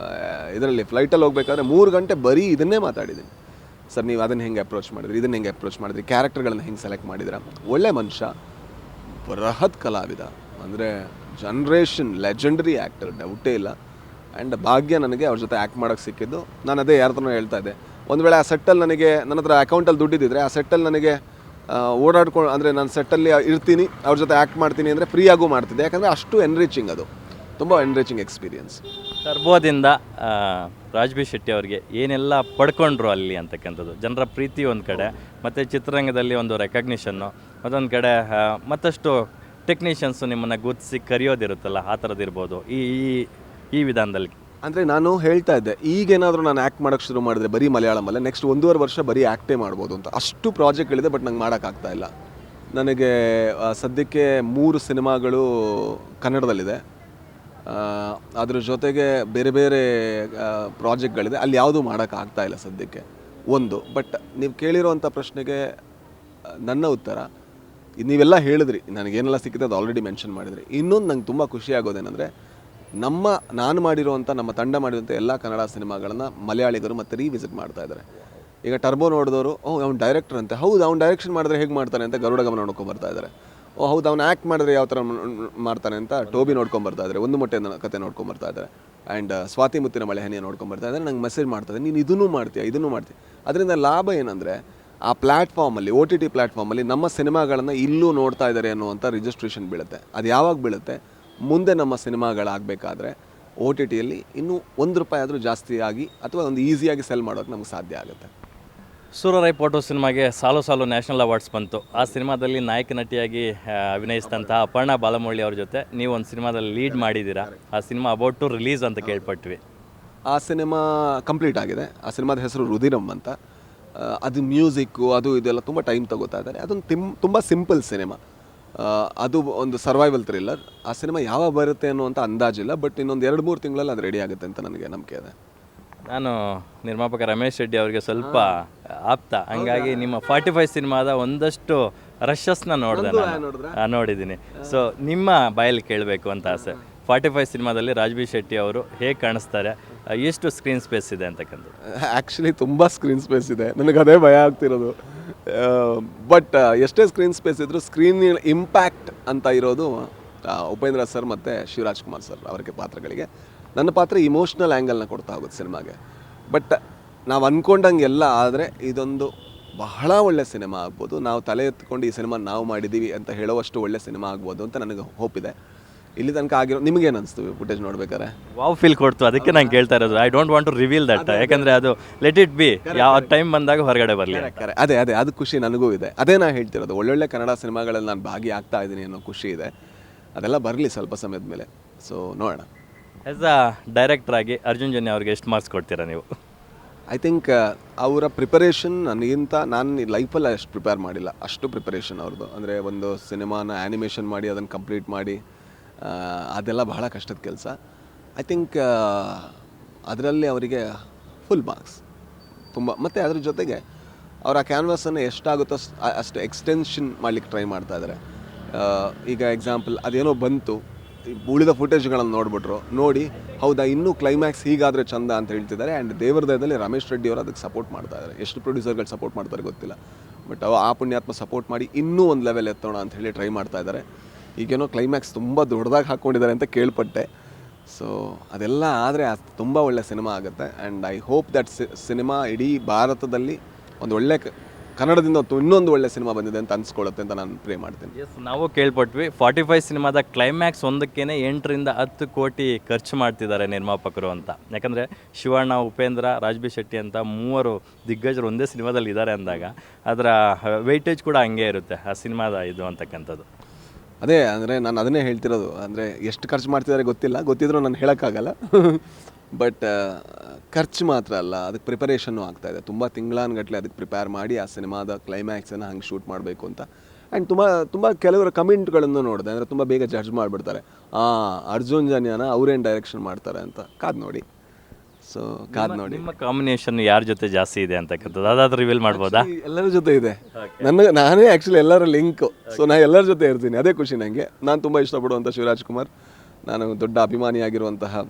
ಇದರಲ್ಲಿ ಫ್ಲೈಟಲ್ಲಿ ಹೋಗ್ಬೇಕಾದ್ರೆ 3 ಗಂಟೆ ಬರೀ ಇದನ್ನೇ ಮಾತಾಡಿದ್ದೀನಿ. ಸರ್, ನೀವು ಅದನ್ನು ಹೆಂಗೆ ಅಪ್ರೋಚ್ ಮಾಡಿದ್ರಿ, ಇದನ್ನು ಹೆಂಗೆ ಅಪ್ರೋಚ್ ಮಾಡಿದ್ರಿ, ಕ್ಯಾರೆಕ್ಟರ್ಗಳನ್ನು ಹೆಂಗೆ ಸೆಲೆಕ್ಟ್ ಮಾಡಿದಿರ. ಒಳ್ಳೆ ಮನುಷ್ಯ, ಬೃಹತ್ ಕಲಾವಿದ, ಅಂದರೆ ಜನ್ರೇಷನ್ ಲೆಜೆಂಡರಿ ಆ್ಯಕ್ಟರ್, ಡೌಟೇ ಇಲ್ಲ. ಆ್ಯಂಡ್ ಭಾಗ್ಯ ನನಗೆ ಅವ್ರ ಜೊತೆ ಆ್ಯಕ್ಟ್ ಮಾಡೋಕ್ಕೆ ಸಿಕ್ಕಿದ್ದು. ನಾನು ಅದೇ ಯಾರ ಹತ್ರನೂ ಹೇಳ್ತಾ ಇದ್ದೆ, ಒಂದು ವೇಳೆ ಆ ಸೆಟ್ಟಲ್ಲಿ ನನಗೆ ನನ್ನ ಹತ್ರ ಅಕೌಂಟಲ್ಲಿ ದುಡ್ಡಿದ್ದಿದ್ರೆ ಆ ಸೆಟ್ಟಲ್ಲಿ ನನಗೆ ಓಡಾಡ್ಕೊಂಡು, ಅಂದರೆ ನಾನು ಸೆಟ್ಟಲ್ಲಿ ಇರ್ತೀನಿ, ಅವ್ರ ಜೊತೆ ಆ್ಯಕ್ಟ್ ಮಾಡ್ತೀನಿ ಅಂದರೆ ಫ್ರೀಯಾಗೂ ಮಾಡ್ತಿದ್ದೆ. ಯಾಕಂದರೆ ಅಷ್ಟು ಎನ್ರಿಚಿಂಗ್, ಅದು ತುಂಬ ಎನ್ರಿಚಿಂಗ್ ಎಕ್ಸ್ಪೀರಿಯನ್ಸ್. ಟರ್ಬೋದಿಂದ ರಾಜ್ ಬಿ ಶೆಟ್ಟಿ ಅವರಿಗೆ ಏನೆಲ್ಲ ಪಡ್ಕೊಂಡ್ರು ಅಲ್ಲಿ ಅಂತಕ್ಕಂಥದ್ದು, ಜನರ ಪ್ರೀತಿ ಒಂದು ಕಡೆ, ಮತ್ತು ಚಿತ್ರರಂಗದಲ್ಲಿ ಒಂದು ರೆಕಗ್ನಿಷನ್ನು ಮತ್ತೊಂದು ಕಡೆ, ಮತ್ತಷ್ಟು ಟೆಕ್ನಿಷಿಯನ್ಸು ನಿಮ್ಮನ್ನು ಗುರುತಿಸಿ ಕರೆಯೋದಿರುತ್ತಲ್ಲ, ಆ ಥರದ್ದಿರ್ಬೋದು ಈ ಈ ವಿಧಾನದಲ್ಲಿ. ಅಂದರೆ ನಾನು ಹೇಳ್ತಾ ಇದ್ದೆ, ಈಗೇನಾದರೂ ನಾನು ಆ್ಯಕ್ಟ್ ಮಾಡೋಕ್ಕೆ ಶುರು ಮಾಡಿದ್ರೆ ಬರೀ ಮಲಯಾಳಮಲ್ಲೇ ನೆಕ್ಸ್ಟ್ 1.5 ವರ್ಷ ಬರೀ ಆ್ಯಕ್ಟೇ ಮಾಡ್ಬೋದು ಅಂತ. ಅಷ್ಟು ಪ್ರಾಜೆಕ್ಟ್ಗಳಿದೆ, ಬಟ್ ನಂಗೆ ಮಾಡೋಕ್ಕಾಗ್ತಾ ಇಲ್ಲ. ನನಗೆ ಸದ್ಯಕ್ಕೆ 3 ಸಿನಿಮಾಗಳು ಕನ್ನಡದಲ್ಲಿದೆ, ಅದ್ರ ಜೊತೆಗೆ ಬೇರೆ ಬೇರೆ ಪ್ರಾಜೆಕ್ಟ್ಗಳಿದೆ, ಅಲ್ಲಿ ಯಾವುದೂ ಮಾಡೋಕ್ಕಾಗ್ತಾ ಇಲ್ಲ ಸದ್ಯಕ್ಕೆ ಒಂದು. ಬಟ್ ನೀವು ಕೇಳಿರೋವಂಥ ಪ್ರಶ್ನೆಗೆ ನನ್ನ ಉತ್ತರ, ನೀವೆಲ್ಲ ಹೇಳಿದ್ರಿ, ನನಗೇನೆಲ್ಲ ಸಿಕ್ಕಿದೆ ಅದು ಆಲ್ರೆಡಿ ಮೆನ್ಷನ್ ಮಾಡಿದ್ರಿ. ಇನ್ನೊಂದು ನಂಗೆ ತುಂಬ ಖುಷಿ ಆಗೋದೇನೆಂದರೆ, ನಾನು ಮಾಡಿರುವಂಥ, ನಮ್ಮ ತಂಡ ಮಾಡಿರುವಂಥ ಎಲ್ಲ ಕನ್ನಡ ಸಿನಿಮಾಗಳನ್ನು ಮಲಯಾಳಿಗರು ಮತ್ತೆ ರೀವಿಸಿಟ್ ಮಾಡ್ತಾ ಇದ್ದಾರೆ. ಈಗ ಟರ್ಬೋ ನೋಡಿದವರು, ಅವ್ನು ಡೈರೆಕ್ಟರ್ ಅಂತೆ, ಹೌದು ಅವ್ನು ಡೈರೆಕ್ಷನ್ ಮಾಡಿದ್ರೆ ಹೇಗೆ ಮಾಡ್ತಾನೆ ಅಂತ ಗರುಡ ಗಮನ ನೋಡ್ಕೊಂಬರ್ತಾ ಇದ್ದಾರೆ. ಹೌದು ಅವ್ನು ಆ್ಯಕ್ಟ್ ಮಾಡಿದ್ರೆ ಯಾವ ಥರ ಮಾಡ್ತಾನೆ ಅಂತ ಟೋಬಿ ನೋಡ್ಕೊಂಬರ್ತಾ ಇದ್ದಾರೆ, ಒಂದು ಮೊಟ್ಟೆ ಕತೆ ನೋಡ್ಕೊಂಬರ್ತಾ ಇದ್ದಾರೆ, ಆ್ಯಂಡ್ ಸ್ವಾತಿ ಮುತ್ತಿನ ಮಳೆ ಹನಿಯ ನೋಡ್ಕೊಂಬರ್ತಾ ಇದ್ದಾರೆ. ನಂಗೆ ಮೆಸೇಜ್ ಮಾಡ್ತಾರೆ, ನೀನು ಇದನ್ನು ಮಾಡ್ತೀಯ. ಅದರಿಂದ ಲಾಭ ಏನಂದರೆ, ಆ ಪ್ಲ್ಯಾಟ್ಫಾರ್ಮಲ್ಲಿ, OTT ಪ್ಲ್ಯಾಟ್ಫಾರ್ಮಲ್ಲಿ ನಮ್ಮ ಸಿನಿಮಾಗಳನ್ನು ಇಲ್ಲೂ ನೋಡ್ತಾ ಇದ್ದಾರೆ ಅನ್ನುವಂಥ ರಿಜಿಸ್ಟ್ರೇಷನ್ ಬೀಳುತ್ತೆ. ಅದು ಯಾವಾಗ ಬೀಳುತ್ತೆ, ಮುಂದೆ ನಮ್ಮ ಸಿನಿಮಾಗಳಾಗಬೇಕಾದ್ರೆ OTTಯಲ್ಲಿ ಇನ್ನೂ ₹1 ಆದರೂ ಜಾಸ್ತಿ ಆಗಿ ಅಥವಾ ಒಂದು ಈಸಿಯಾಗಿ ಸೆಲ್ ಮಾಡೋಕ್ಕೆ ನಮ್ಗೆ ಸಾಧ್ಯ ಆಗುತ್ತೆ. ಸೂರರೈ ಫೋಟೋ ಸಿನಿಮಾಗೆ ಸಾಲು ನ್ಯಾಷನಲ್ ಅವಾರ್ಡ್ಸ್ ಬಂತು. ಆ ಸಿನಿಮಾದಲ್ಲಿ ನಾಯಕ ನಟಿಯಾಗಿ ಅಭಿನಯಿಸಿದಂತಹ ಅಪರ್ಣಾ ಬಾಲಮುರಳಿ ಅವ್ರ ಜೊತೆ ನೀವು ಒಂದು ಸಿನಿಮಾದಲ್ಲಿ ಲೀಡ್ ಮಾಡಿದ್ದೀರಾ. ಆ ಸಿನಿಮಾ ಅಬೌಟ್ ಟು ರಿಲೀಸ್ ಅಂತ ಕೇಳ್ಪಟ್ವಿ. ಆ ಸಿನಿಮಾ ಕಂಪ್ಲೀಟ್ ಆಗಿದೆ. ಆ ಸಿನಿಮಾದ ಹೆಸರು ರುದಿರಂ ಅಂತ. ಅದು ಮ್ಯೂಸಿಕ್ಕು ಅದು ಇದೆಲ್ಲ ತುಂಬ ಟೈಮ್ ತಗೋತಾ ಇದ್ದಾರೆ. ಅದೊಂದು ತುಂಬ ಸಿಂಪಲ್ ಸಿನಿಮಾ. ಅದು ಒಂದು ಸರ್ವೈವಲ್ ಥ್ರಿಲ್ಲರ್. ಆ ಸಿನಿಮಾ ಯಾವಾಗ ಬರುತ್ತೆ ಅನ್ನುವಂಥ ಅಂದಾಜಿಲ್ಲ, ಬಟ್ ಇನ್ನೊಂದು 2-3 ತಿಂಗಳಲ್ಲಿ ಅದು ರೆಡಿ ಆಗುತ್ತೆ ಅಂತ ನನಗೆ ನಂಬಿಕೆ ಇದೆ. ನಾನು ನಿರ್ಮಾಪಕ ರಮೇಶ್ ರೆಡ್ಡಿ ಅವರಿಗೆ ಸ್ವಲ್ಪ ಆಪ್ತ, ಹಂಗಾಗಿ ನಿಮ್ಮ 45 ಸಿನಿಮಾದ ಒಂದಷ್ಟು ರಶಸ್ನ ನೋಡಿದೆ ನಾನು, ನೋಡಿದ್ದೀನಿ. ಸೊ ನಿಮ್ಮ ಬಾಯಲ್ಲಿ ಕೇಳಬೇಕು ಅಂತ ಆಸೆ. 45 ಸಿನಿಮಾದಲ್ಲಿ ರಾಜ್ ಬಿ ಶೆಟ್ಟಿ ಅವರು ಹೇಗೆ ಕಾಣಿಸ್ತಾರೆ, ಎಷ್ಟು ಸ್ಕ್ರೀನ್ ಸ್ಪೇಸ್ ಇದೆ ಅಂತಕ್ಕಂಥ? ಆ್ಯಕ್ಚುಲಿ ತುಂಬ ಸ್ಕ್ರೀನ್ ಸ್ಪೇಸ್ ಇದೆ, ನನಗೆ ಅದೇ ಭಯ ಆಗ್ತಿರೋದು. ಬಟ್ ಎಷ್ಟೇ ಸ್ಕ್ರೀನ್ ಸ್ಪೇಸ್ ಇದ್ದರೂ ಸ್ಕ್ರೀನ್ ಇಂಪ್ಯಾಕ್ಟ್ ಅಂತ ಇರೋದು ಉಪೇಂದ್ರ ಸರ್ ಮತ್ತು ಶಿವರಾಜ್ ಕುಮಾರ್ ಸರ್ ಅವರಿಗೆ ಪಾತ್ರಗಳಿಗೆ. ನನ್ನ ಪಾತ್ರ ಇಮೋಷ್ನಲ್ ಆ್ಯಂಗಲ್ನ ಕೊಡ್ತಾ ಹೋಗುತ್ತೆ ಸಿನಿಮಾಗೆ. ಬಟ್ ನಾವು ಅಂದ್ಕೊಂಡಂಗೆಲ್ಲ ಆದರೆ ಇದೊಂದು ಬಹಳ ಒಳ್ಳೆ ಸಿನಿಮಾ ಆಗ್ಬೋದು. ನಾವು ತಲೆ ಎತ್ಕೊಂಡು ಈ ಸಿನಿಮಾ ನಾವು ಮಾಡಿದ್ದೀವಿ ಅಂತ ಹೇಳೋವಷ್ಟು ಒಳ್ಳೆ ಸಿನಿಮಾ ಆಗ್ಬೋದು ಅಂತ ನನಗೆ ಹೋಪ್ ಇದೆ. ಇಲ್ಲಿ ತನಕ ಆಗಿರೋ ನಿಮಗೇನು ಅನಿಸ್ತು ಫುಟೇಜ್ ನೋಡ್ಬೇಕಾರೆ? ವಾವ್ ಫೀಲ್ ಕೊಡ್ತು, ಅದಕ್ಕೆ ನಾನು ಕೇಳ್ತಾ ಇರೋದು. I don't want to reveal that, ಯಾಕಂದರೆ ಅದು ಲೆಟ್ ಇಟ್ ಬಿ, ಯಾವ ಟೈಮ್ ಬಂದಾಗ ಹೊರಗಡೆ ಬರಲಿ. ಅದೇ ಅದು ಖುಷಿ ನನಗೂ ಇದೆ. ಅದೇ ನಾನು ಹೇಳ್ತಿರೋದು, ಒಳ್ಳೊಳ್ಳೆ ಕನ್ನಡ ಸಿನಿಮಾಗಳಲ್ಲಿ ನಾನು ಭಾಗಿಯಾಗ್ತಾ ಇದ್ದೀನಿ ಅನ್ನೋ ಖುಷಿ ಇದೆ. ಅದೆಲ್ಲ ಬರಲಿ ಸ್ವಲ್ಪ ಸಮಯದ ಮೇಲೆ. ಸೊ ನೋಡೋಣ. ಆ್ಯಸ್ ಅ ಡೈರೆಕ್ಟರ್ ಆಗಿ ಅರ್ಜುನ್ ಜನ್ಯ ಅವ್ರಿಗೆ ಎಷ್ಟು ಮಾರ್ಕ್ಸ್ ಕೊಡ್ತೀರಾ ನೀವು? ಐ ಥಿಂಕ್ ಅವರ ಪ್ರಿಪರೇಷನ್ ನನಗಿಂತ, ನಾನು ಲೈಫಲ್ಲಿ ಅಷ್ಟು ಪ್ರಿಪೇರ್ ಮಾಡಿಲ್ಲ. ಅಷ್ಟು ಪ್ರಿಪರೇಷನ್ ಅವ್ರದ್ದು. ಅಂದರೆ ಒಂದು ಸಿನಿಮಾನ ಆ್ಯನಿಮೇಷನ್ ಮಾಡಿ ಅದನ್ನು ಕಂಪ್ಲೀಟ್ ಮಾಡಿ ಅದೆಲ್ಲ ಬಹಳ ಕಷ್ಟದ ಕೆಲಸ. ಐ ಥಿಂಕ್ ಅದರಲ್ಲಿ ಅವರಿಗೆ ಫುಲ್ ಮಾರ್ಕ್ಸ್ ತುಂಬ. ಮತ್ತು ಅದ್ರ ಜೊತೆಗೆ ಅವರ ಕ್ಯಾನ್ವಾಸನ್ನು ಎಷ್ಟಾಗುತ್ತೋ ಅಷ್ಟು ಎಕ್ಸ್ಟೆನ್ಷನ್ ಮಾಡಲಿಕ್ಕೆ ಟ್ರೈ ಮಾಡ್ತಾ ಇದ್ದಾರೆ. ಈಗ ಎಕ್ಸಾಂಪಲ್ ಅದೇನೋ ಬಂತು, ಉಳಿದ ಫುಟೇಜ್ಗಳನ್ನು ನೋಡಿ ಹೌದಾ ಇನ್ನೂ ಕ್ಲೈಮ್ಯಾಕ್ಸ್ ಹೀಗಾದರೆ ಚಂದ ಅಂತ ಹೇಳ್ತಿದ್ದಾರೆ. ಆ್ಯಂಡ್ ದೇವರ ದಯದಲ್ಲಿ ರಮೇಶ್ ರೆಡ್ಡಿ ಅವರು ಅದಕ್ಕೆ ಸಪೋರ್ಟ್ ಮಾಡ್ತಾ ಇದ್ದಾರೆ. ಎಷ್ಟು ಪ್ರೊಡ್ಯೂಸರ್ಗಳು ಸಪೋರ್ಟ್ ಮಾಡ್ತಾರೆ ಗೊತ್ತಿಲ್ಲ, ಬಟ್ ಆ ಪುಣ್ಯಾತ್ಮ ಸಪೋರ್ಟ್ ಮಾಡಿ ಇನ್ನೂ ಒಂದು ಲೆವೆಲ್ ಎತ್ತೋಣ ಅಂತ ಹೇಳಿ ಟ್ರೈ ಮಾಡ್ತಾ ಇದ್ದಾರೆ. ಈಗೇನೋ ಕ್ಲೈಮ್ಯಾಕ್ಸ್ ತುಂಬ ದೊಡ್ಡದಾಗಿ ಹಾಕ್ಕೊಂಡಿದ್ದಾರೆ ಅಂತ ಕೇಳ್ಪಟ್ಟೆ. ಸೊ ಅದೆಲ್ಲ ಆದರೆ ತುಂಬ ಒಳ್ಳೆ ಸಿನಿಮಾ ಆಗುತ್ತೆ. And I hope that cinema ಇಡೀ ಭಾರತದಲ್ಲಿ ಒಂದು ಒಳ್ಳೆ ಕನ್ನಡದಿಂದ ಇನ್ನೊಂದು ಒಳ್ಳೆ ಸಿನಿಮಾ ಬಂದಿದೆ ಅಂತ ಅನ್ಸ್ಕೊಳ್ಳುತ್ತೆ ಅಂತ ನಾನು ಪ್ರೇ ಮಾಡ್ತೀನಿ. ಎಸ್, ನಾವು ಕೇಳ್ಪಟ್ವಿ 45 ಸಿನಿಮಾದ ಕ್ಲೈಮ್ಯಾಕ್ಸ್ ಒಂದಕ್ಕೇ 8ರಿಂದ 10 ಕೋಟಿ ಖರ್ಚು ಮಾಡ್ತಿದ್ದಾರೆ ನಿರ್ಮಾಪಕರು ಅಂತ. ಯಾಕಂದರೆ ಶಿವಣ್ಣ, ಉಪೇಂದ್ರ, ರಾಜ್ ಬಿ ಶೆಟ್ಟಿ ಅಂತ 3 ದಿಗ್ಗಜರು ಒಂದೇ ಸಿನಿಮಾದಲ್ಲಿ ಇದ್ದಾರೆ ಅಂದಾಗ ಅದರ ವೆಯ್ಟೇಜ್ ಕೂಡ ಹಂಗೆ ಇರುತ್ತೆ ಆ ಸಿನಿಮಾದ ಇದು ಅಂತಕ್ಕಂಥದ್ದು. ಅದೇ ಅಂದರೆ ನಾನು ಅದನ್ನೇ ಹೇಳ್ತಿರೋದು. ಅಂದರೆ ಎಷ್ಟು ಖರ್ಚು ಮಾಡ್ತಿದ್ದಾರೆ ಗೊತ್ತಿದ್ರೂ ನಾನು ಹೇಳೋಕ್ಕಾಗಲ್ಲ. ಬಟ್ ಖರ್ಚು ಮಾತ್ರ ಅಲ್ಲ, ಅದಕ್ಕೆ ಪ್ರಿಪರೇಷನ್ನು ಆಗ್ತಾಯಿದೆ. ತುಂಬ ತಿಂಗಳಾನುಗಟ್ಟಲೆ ಅದಕ್ಕೆ ಪ್ರಿಪೇರ್ ಮಾಡಿ ಆ ಸಿನಿಮಾದ ಕ್ಲೈಮ್ಯಾಕ್ಸನ್ನು ಹಂಗೆ ಶೂಟ್ ಮಾಡಬೇಕು ಅಂತ. ಆ್ಯಂಡ್ ತುಂಬ ಕೆಲವರ ಕಮೆಂಟ್ಗಳನ್ನು ನೋಡಿದೆ. ಅಂದರೆ ತುಂಬ ಬೇಗ ಜಡ್ಜ್ ಮಾಡಿಬಿಡ್ತಾರೆ, ಅರ್ಜುನ್ ಜನ್ಯನ ಅವರೇನು ಡೈರೆಕ್ಷನ್ ಮಾಡ್ತಾರೆ ಅಂತ. ಕಾದು ನೋಡಿ. ಸೊ ಕಾದು ನೋಡಿ. ನಿಮ್ಮ ಕಾಂಬಿನೇಷನ್ ಯಾರ ಜೊತೆ ಜಾಸ್ತಿ ಇದೆ ಅಂತಕ್ಕಂಥದ್ದು ಅದಾದ್ರೂ ರಿವೀಲ್ ಮಾಡ್ಬೋದಾ? ಎಲ್ಲರ ಜೊತೆ ಇದೆ. ನಾನೇ ಆ್ಯಕ್ಚುಲಿ ಎಲ್ಲರ ಲಿಂಕು. ಸೊ ನಾನು ಎಲ್ಲರ ಜೊತೆ ಇರ್ತೀನಿ, ಅದೇ ಖುಷಿ ನನಗೆ. ನಾನು ತುಂಬ ಇಷ್ಟಪಡುವಂಥ ಶಿವರಾಜ್ ಕುಮಾರ್, ನಾನು ದೊಡ್ಡ ಅಭಿಮಾನಿಯಾಗಿರುವಂತಹ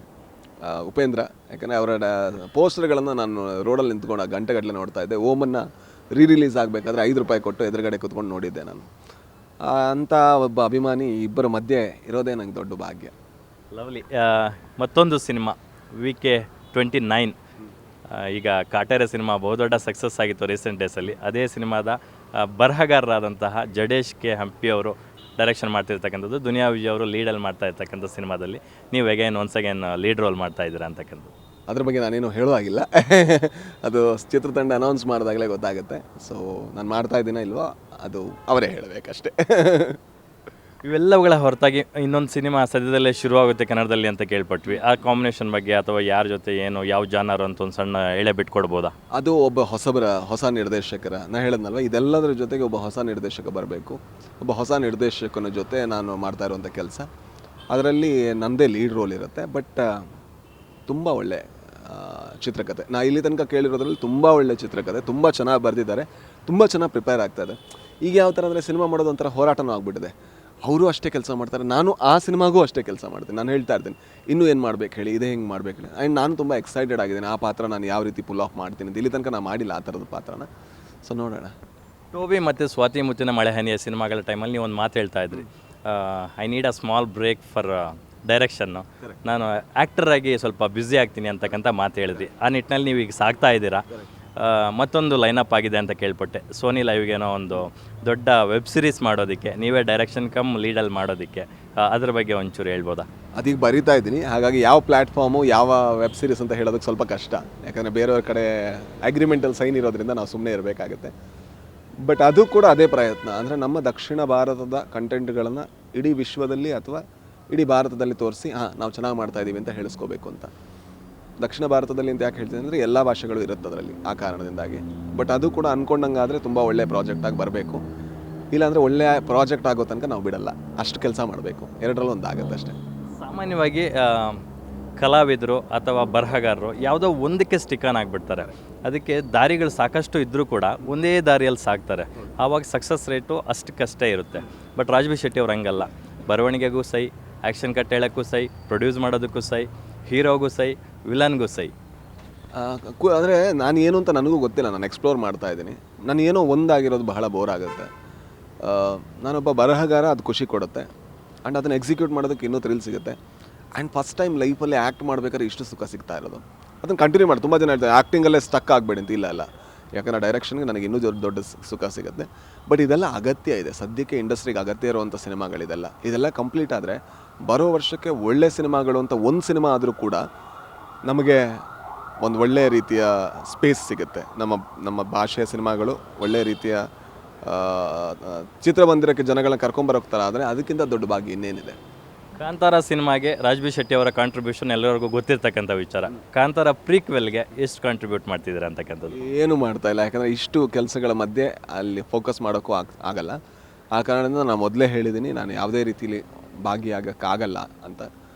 ಉಪೇಂದ್ರ. ಯಾಕಂದರೆ ಅವರ ಪೋಸ್ಟರ್ಗಳನ್ನು ನಾನು ರೋಡಲ್ಲಿ ನಿಂತ್ಕೊಂಡು ಗಂಟೆಗಟ್ಟಲೆ ನೋಡ್ತಾ ಇದ್ದೆ. ಓಮನ್ನು ರಿಲೀಸ್ ಆಗಬೇಕಾದ್ರೆ ₹5 ಕೊಟ್ಟು ಎದುರುಗಡೆ ಕೂತ್ಕೊಂಡು ನೋಡಿದ್ದೆ ನಾನು. ಅಂಥ ಒಬ್ಬ ಅಭಿಮಾನಿ ಇಬ್ಬರ ಮಧ್ಯೆ ಇರೋದೇ ನಂಗೆ ದೊಡ್ಡ ಭಾಗ್ಯ. ಲವ್ಲಿ. ಮತ್ತೊಂದು ಸಿನಿಮಾ VK29, ಈಗ ಕಾಟೇರ ಸಿನಿಮಾ ಬಹುದೊಡ್ಡ ಸಕ್ಸಸ್ ಆಗಿತ್ತು ರೀಸೆಂಟ್ ಡೇಸಲ್ಲಿ. ಅದೇ ಸಿನಿಮಾದ ಬರಹಗಾರರಾದಂತಹ ಜಡೇಶ್ ಕೆ ಹಂಪಿ ಅವರು ಡೈರೆಕ್ಷನ್ ಮಾಡ್ತಿರ್ತಕ್ಕಂಥದ್ದು, ದುನಿಯಾ ವಿಜಯ್ ಅವರು ಲೀಡಲ್ಲಿ ಮಾಡ್ತಾ ಇರ್ತಕ್ಕಂಥ ಸಿನಿಮಾದಲ್ಲಿ ನೀವು ಒನ್ಸ್ ಅಗೇನ್ ಲೀಡ್ ರೋಲ್ ಮಾಡ್ತಾ ಇದ್ದೀರಾ ಅಂತಕ್ಕಂಥದ್ದು. ಅದ್ರ ಬಗ್ಗೆ ನಾನೇನು ಹೇಳುವಾಗಿಲ್ಲ. ಅದು ಚಿತ್ರತಂಡ ಅನೌನ್ಸ್ ಮಾಡಿದಾಗಲೇ ಗೊತ್ತಾಗುತ್ತೆ. ಸೊ ನಾನು ಮಾಡ್ತಾ ಇದ್ದೀನೋ ಇಲ್ವೋ ಅದು ಅವರೇ ಹೇಳಬೇಕಷ್ಟೇ. ಇವೆಲ್ಲವುಗಳ ಹೊರತಾಗಿ ಇನ್ನೊಂದು ಸಿನಿಮಾ ಸದ್ಯದಲ್ಲೇ ಶುರುವಾಗುತ್ತೆ ಕನ್ನಡದಲ್ಲಿ ಅಂತ ಕೇಳ್ಪಟ್ವಿ. ಆ ಕಾಂಬಿನೇಷನ್ ಬಗ್ಗೆ ಅಥವಾ ಯಾರ ಜೊತೆ ಏನು ಯಾವ ಜಾನರ್ ಅಂತ ಒಂದು ಸಣ್ಣ ಎಳೆ ಬಿಟ್ಕೊಡ್ಬೋದಾ? ಅದು ಒಬ್ಬ ಹೊಸ ನಿರ್ದೇಶಕರ, ನಾನು ಹೇಳಿದ್ನಲ್ವ, ಇದೆಲ್ಲದರ ಜೊತೆಗೆ ಒಬ್ಬ ಹೊಸ ನಿರ್ದೇಶಕ ಬರಬೇಕು. ಒಬ್ಬ ಹೊಸ ನಿರ್ದೇಶಕನ ಜೊತೆ ನಾನು ಮಾಡ್ತಾ ಇರುವಂಥ ಕೆಲಸ, ಅದರಲ್ಲಿ ನನ್ನದೇ ಲೀಡ್ ರೋಲ್ ಇರುತ್ತೆ. ಬಟ್ ತುಂಬ ಒಳ್ಳೆ ಚಿತ್ರಕಥೆ. ನಾನು ಇಲ್ಲಿ ತನಕ ಕೇಳಿರೋದ್ರಲ್ಲಿ ತುಂಬ ಒಳ್ಳೆ ಚಿತ್ರಕಥೆ, ತುಂಬ ಚೆನ್ನಾಗಿ ಬರೆದಿದ್ದಾರೆ, ತುಂಬ ಚೆನ್ನಾಗಿ ಪ್ರಿಪೇರ್ ಆಗ್ತಾಯಿದೆ. ಈಗ ಯಾವ ಥರ ಅಂದರೆ ಸಿನಿಮಾ ಮಾಡೋದು ಒಂಥರ ಹೋರಾಟನೂ ಆಗಿಬಿಟ್ಟಿದೆ. ಅವರು ಅಷ್ಟೇ ಕೆಲಸ ಮಾಡ್ತಾರೆ, ನಾನು ಆ ಸಿನಿಮಾಗೂ ಅಷ್ಟೇ ಕೆಲಸ ಮಾಡ್ತೀನಿ. ನಾನು ಹೇಳ್ತಾ ಇರ್ತೀನಿ ಇನ್ನೂ ಏನು ಮಾಡ್ಬೇಕು ಹೇಳಿ, ಇದೇ ಹೆಂಗೆ ಮಾಡ್ಬೇಕು ಹೇಳಿ. ಆ್ಯಂಡ್ ನಾನು ತುಂಬ ಎಕ್ಸೈಟೆಡ್ ಆಗಿದ್ದೀನಿ ಆ ಪಾತ್ರ ನಾನು ಯಾವ ರೀತಿ ಪುಲ್ ಆಫ್ ಮಾಡ್ತೀನಿ ಅಂತ. ಇಲ್ಲಿ ತನಕ ನಾನು ಮಾಡಿಲ್ಲ ಆ ಥರದ ಪಾತ್ರನ. ಸೊ ನೋಡೋಣ. ಟೋಬಿ ಮತ್ತು ಸ್ವಾತಿ ಮುತ್ತಿನ ಮಳೆಹನಿಯ ಸಿನಿಮಾಗಳ ಟೈಮಲ್ಲಿ ನೀವು ಒಂದು ಮಾತು ಹೇಳ್ತಾ ಇದ್ರಿ, I need a small break for ಡೈರೆಕ್ಷನ್ನು, ನಾನು ಆ್ಯಕ್ಟರ್ ಆಗಿ ಸ್ವಲ್ಪ ಬ್ಯುಸಿ ಆಗ್ತೀನಿ ಅಂತಕ್ಕಂಥ ಮಾತು ಹೇಳಿದ್ರಿ. ಆ ನಿಟ್ಟಿನಲ್ಲಿ ನೀವು ಈಗ ಸಾಗ್ತಾ ಇದ್ದೀರಾ. ಮತ್ತೊಂದು ಲೈನಪ್ ಆಗಿದೆ ಅಂತ ಕೇಳ್ಪಟ್ಟೆ, ಸೋನಿ ಲೈವ್ಗೇನೋ ಒಂದು ದೊಡ್ಡ ವೆಬ್ ಸೀರೀಸ್ ಮಾಡೋದಕ್ಕೆ, ನೀವೇ ಡೈರೆಕ್ಷನ್ ಕಮ್ ಲೀಡಲ್ಲಿ ಮಾಡೋದಕ್ಕೆ, ಅದ್ರ ಬಗ್ಗೆ ಒಂಚೂರು ಹೇಳ್ಬೋದಾ? ಅದೀಗ ಬರೀತಾ ಇದ್ದೀನಿ, ಹಾಗಾಗಿ ಯಾವ ಪ್ಲ್ಯಾಟ್ಫಾರ್ಮು ಯಾವ ವೆಬ್ ಸೀರೀಸ್ ಅಂತ ಹೇಳೋದಕ್ಕೆ ಸ್ವಲ್ಪ ಕಷ್ಟ. ಯಾಕಂದರೆ ಬೇರೆಯವ್ರ ಕಡೆ ಅಗ್ರಿಮೆಂಟಲ್ಲಿ ಸೈನ್ ಇರೋದ್ರಿಂದ ನಾವು ಸುಮ್ಮನೆ ಇರಬೇಕಾಗುತ್ತೆ. ಬಟ್ ಅದು ಕೂಡ ಅದೇ ಪ್ರಯತ್ನ, ಅಂದರೆ ನಮ್ಮ ದಕ್ಷಿಣ ಭಾರತದ ಕಂಟೆಂಟ್ಗಳನ್ನು ಇಡೀ ವಿಶ್ವದಲ್ಲಿ ಅಥವಾ ಇಡೀ ಭಾರತದಲ್ಲಿ ತೋರಿಸಿ ನಾವು ಚೆನ್ನಾಗಿ ಮಾಡ್ತಾ ಇದ್ದೀವಿ ಅಂತ ಹೇಳಿಸ್ಕೋಬೇಕು ಅಂತ. ದಕ್ಷಿಣ ಭಾರತದಲ್ಲಿ ಅಂತ ಯಾಕೆ ಹೇಳ್ತೀನಿ ಅಂದರೆ ಎಲ್ಲ ಭಾಷೆಗಳು ಇರುತ್ತೆ ಅದರಲ್ಲಿ, ಆ ಕಾರಣದಿಂದಾಗಿ. ಬಟ್ ಅದು ಕೂಡ ಅಂದ್ಕೊಂಡಂಗಾದರೆ ತುಂಬ ಒಳ್ಳೆ ಪ್ರಾಜೆಕ್ಟಾಗಿ ಬರಬೇಕು. ಇಲ್ಲಾಂದರೆ ಒಳ್ಳೆಯ ಪ್ರಾಜೆಕ್ಟ್ ಆಗೋ ತನಕ ನಾವು ಬಿಡಲ್ಲ, ಅಷ್ಟು ಕೆಲಸ ಮಾಡಬೇಕು. ಎರಡರಲ್ಲೂ ಒಂದು ಆಗುತ್ತೆ ಅಷ್ಟೇ. ಸಾಮಾನ್ಯವಾಗಿ ಕಲಾವಿದರು ಅಥವಾ ಬರಹಗಾರರು ಯಾವುದೋ ಒಂದಕ್ಕೆ ಸ್ಟಿಕಾನ್ ಆಗಿಬಿಡ್ತಾರೆ. ಅದಕ್ಕೆ ದಾರಿಗಳು ಸಾಕಷ್ಟು ಇದ್ದರೂ ಕೂಡ ಒಂದೇ ದಾರಿಯಲ್ಲಿ ಸಾಕ್ತಾರೆ, ಆವಾಗ ಸಕ್ಸಸ್ ರೇಟು ಅಷ್ಟಕ್ಕಷ್ಟೇ ಇರುತ್ತೆ. ಬಟ್ ರಾಜ್ಬಿ ಶೆಟ್ಟಿ ಅವ್ರು ಹಂಗಲ್ಲ, ಬರವಣಿಗೆಗೂ ಸೈ, ಆ್ಯಕ್ಷನ್ ಕಟ್ ಹೇಳೋಕ್ಕೂ ಸೈ, ಪ್ರೊಡ್ಯೂಸ್ ಮಾಡೋದಕ್ಕೂ ಸೈ, ಹೀರೋಗೂ ಸೈ, ವಿಲನ್ಗೂ ಸೈ. ಅಂದರೆ ನಾನು ಏನು ಅಂತ ನನಗೂ ಗೊತ್ತಿಲ್ಲ, ನಾನು ಎಕ್ಸ್ಪ್ಲೋರ್ ಮಾಡ್ತಾ ಇದ್ದೀನಿ. ನಾನು ಏನೋ ಒಂದಾಗಿರೋದು ಬಹಳ ಬೋರ್ ಆಗುತ್ತೆ. ನಾನೊಬ್ಬ ಬರಹಗಾರ, ಅದು ಖುಷಿ ಕೊಡುತ್ತೆ. ಆ್ಯಂಡ್ ಅದನ್ನು ಎಕ್ಸಿಕ್ಯೂಟ್ ಮಾಡೋದಕ್ಕೆ ಇನ್ನೂ ಥ್ರಿಲ್ ಸಿಗುತ್ತೆ. ಆ್ಯಂಡ್ ಫಸ್ಟ್ ಟೈಮ್ ಲೈಫಲ್ಲಿ ಆ್ಯಕ್ಟ್ ಮಾಡಬೇಕಾದ್ರೆ ಇಷ್ಟು ಸುಖ ಸಿಗ್ತಾ ಇರೋದು, ಅದನ್ನು ಕಂಟಿನ್ಯೂ ಮಾಡಿ. ತುಂಬ ಜನ ಹೇಳ್ತಾರೆ ಆ್ಯಕ್ಟಿಂಗಲ್ಲೇ ಸ್ಟಕ್ ಆಗಬೇಡಿ ಅಂತ. ಇಲ್ಲ, ಯಾಕಂದರೆ ಡೈರೆಕ್ಷನ್ಗೆ ನನಗೆ ಇನ್ನೂ ದೊಡ್ಡ ಸುಖ ಸಿಗುತ್ತೆ. ಬಟ್ ಇದೆಲ್ಲ ಅಗತ್ಯ ಇದೆ, ಸದ್ಯಕ್ಕೆ ಇಂಡಸ್ಟ್ರಿಗೆ ಅಗತ್ಯ ಇರುವಂಥ ಇದೆಲ್ಲ ಕಂಪ್ಲೀಟ್ ಆದರೆ ಬರೋ ವರ್ಷಕ್ಕೆ ಒಳ್ಳೆ ಸಿನಿಮಾಗಳು ಅಂತ ಒಂದು ಸಿನಿಮಾ ಆದರೂ ಕೂಡ ನಮಗೆ ಒಂದು ಒಳ್ಳೆಯ ರೀತಿಯ ಸ್ಪೇಸ್ ಸಿಗುತ್ತೆ. ನಮ್ಮ ಭಾಷೆಯ ಸಿನಿಮಾಗಳು ಒಳ್ಳೆಯ ರೀತಿಯ ಚಿತ್ರಮಂದಿರಕ್ಕೆ ಜನಗಳನ್ನ ಕರ್ಕೊಂಬರೋಗ್ತಾರೆ. ಆದರೆ ಅದಕ್ಕಿಂತ ದೊಡ್ಡ ಭಾಗ್ಯ ಇನ್ನೇನಿದೆ. ಕಾಂತಾರ ಸಿನಿಮಾಗೆ ರಾಜ್ಬಿ ಶೆಟ್ಟಿ ಅವರ ಕಾಂಟ್ರಿಬ್ಯೂಷನ್ ಎಲ್ಲರಿಗೂ ಗೊತ್ತಿರ್ತಕ್ಕಂಥ ವಿಚಾರ. ಕಾಂತಾರ ಪ್ರೀಕ್ವೆಲ್ಗೆ ಎಷ್ಟು ಕಾಂಟ್ರಿಬ್ಯೂಟ್ ಮಾಡ್ತಿದ್ದೀರಾ ಅಂತಕ್ಕಂಥದ್ದು? ಏನು ಮಾಡ್ತಾ ಇಲ್ಲ, ಯಾಕಂದರೆ ಇಷ್ಟು ಕೆಲಸಗಳ ಮಧ್ಯೆ ಅಲ್ಲಿ ಫೋಕಸ್ ಮಾಡೋಕ್ಕೂ ಆಗಲ್ಲ. ಆ ಕಾರಣದಿಂದ ನಾನು ಮೊದಲೇ ಹೇಳಿದ್ದೀನಿ, ನಾನು ಯಾವುದೇ ರೀತಿಲಿ ಭಾಗಿಯಾಗೋಕ್ಕಾಗಲ್ಲ ಅಂತ.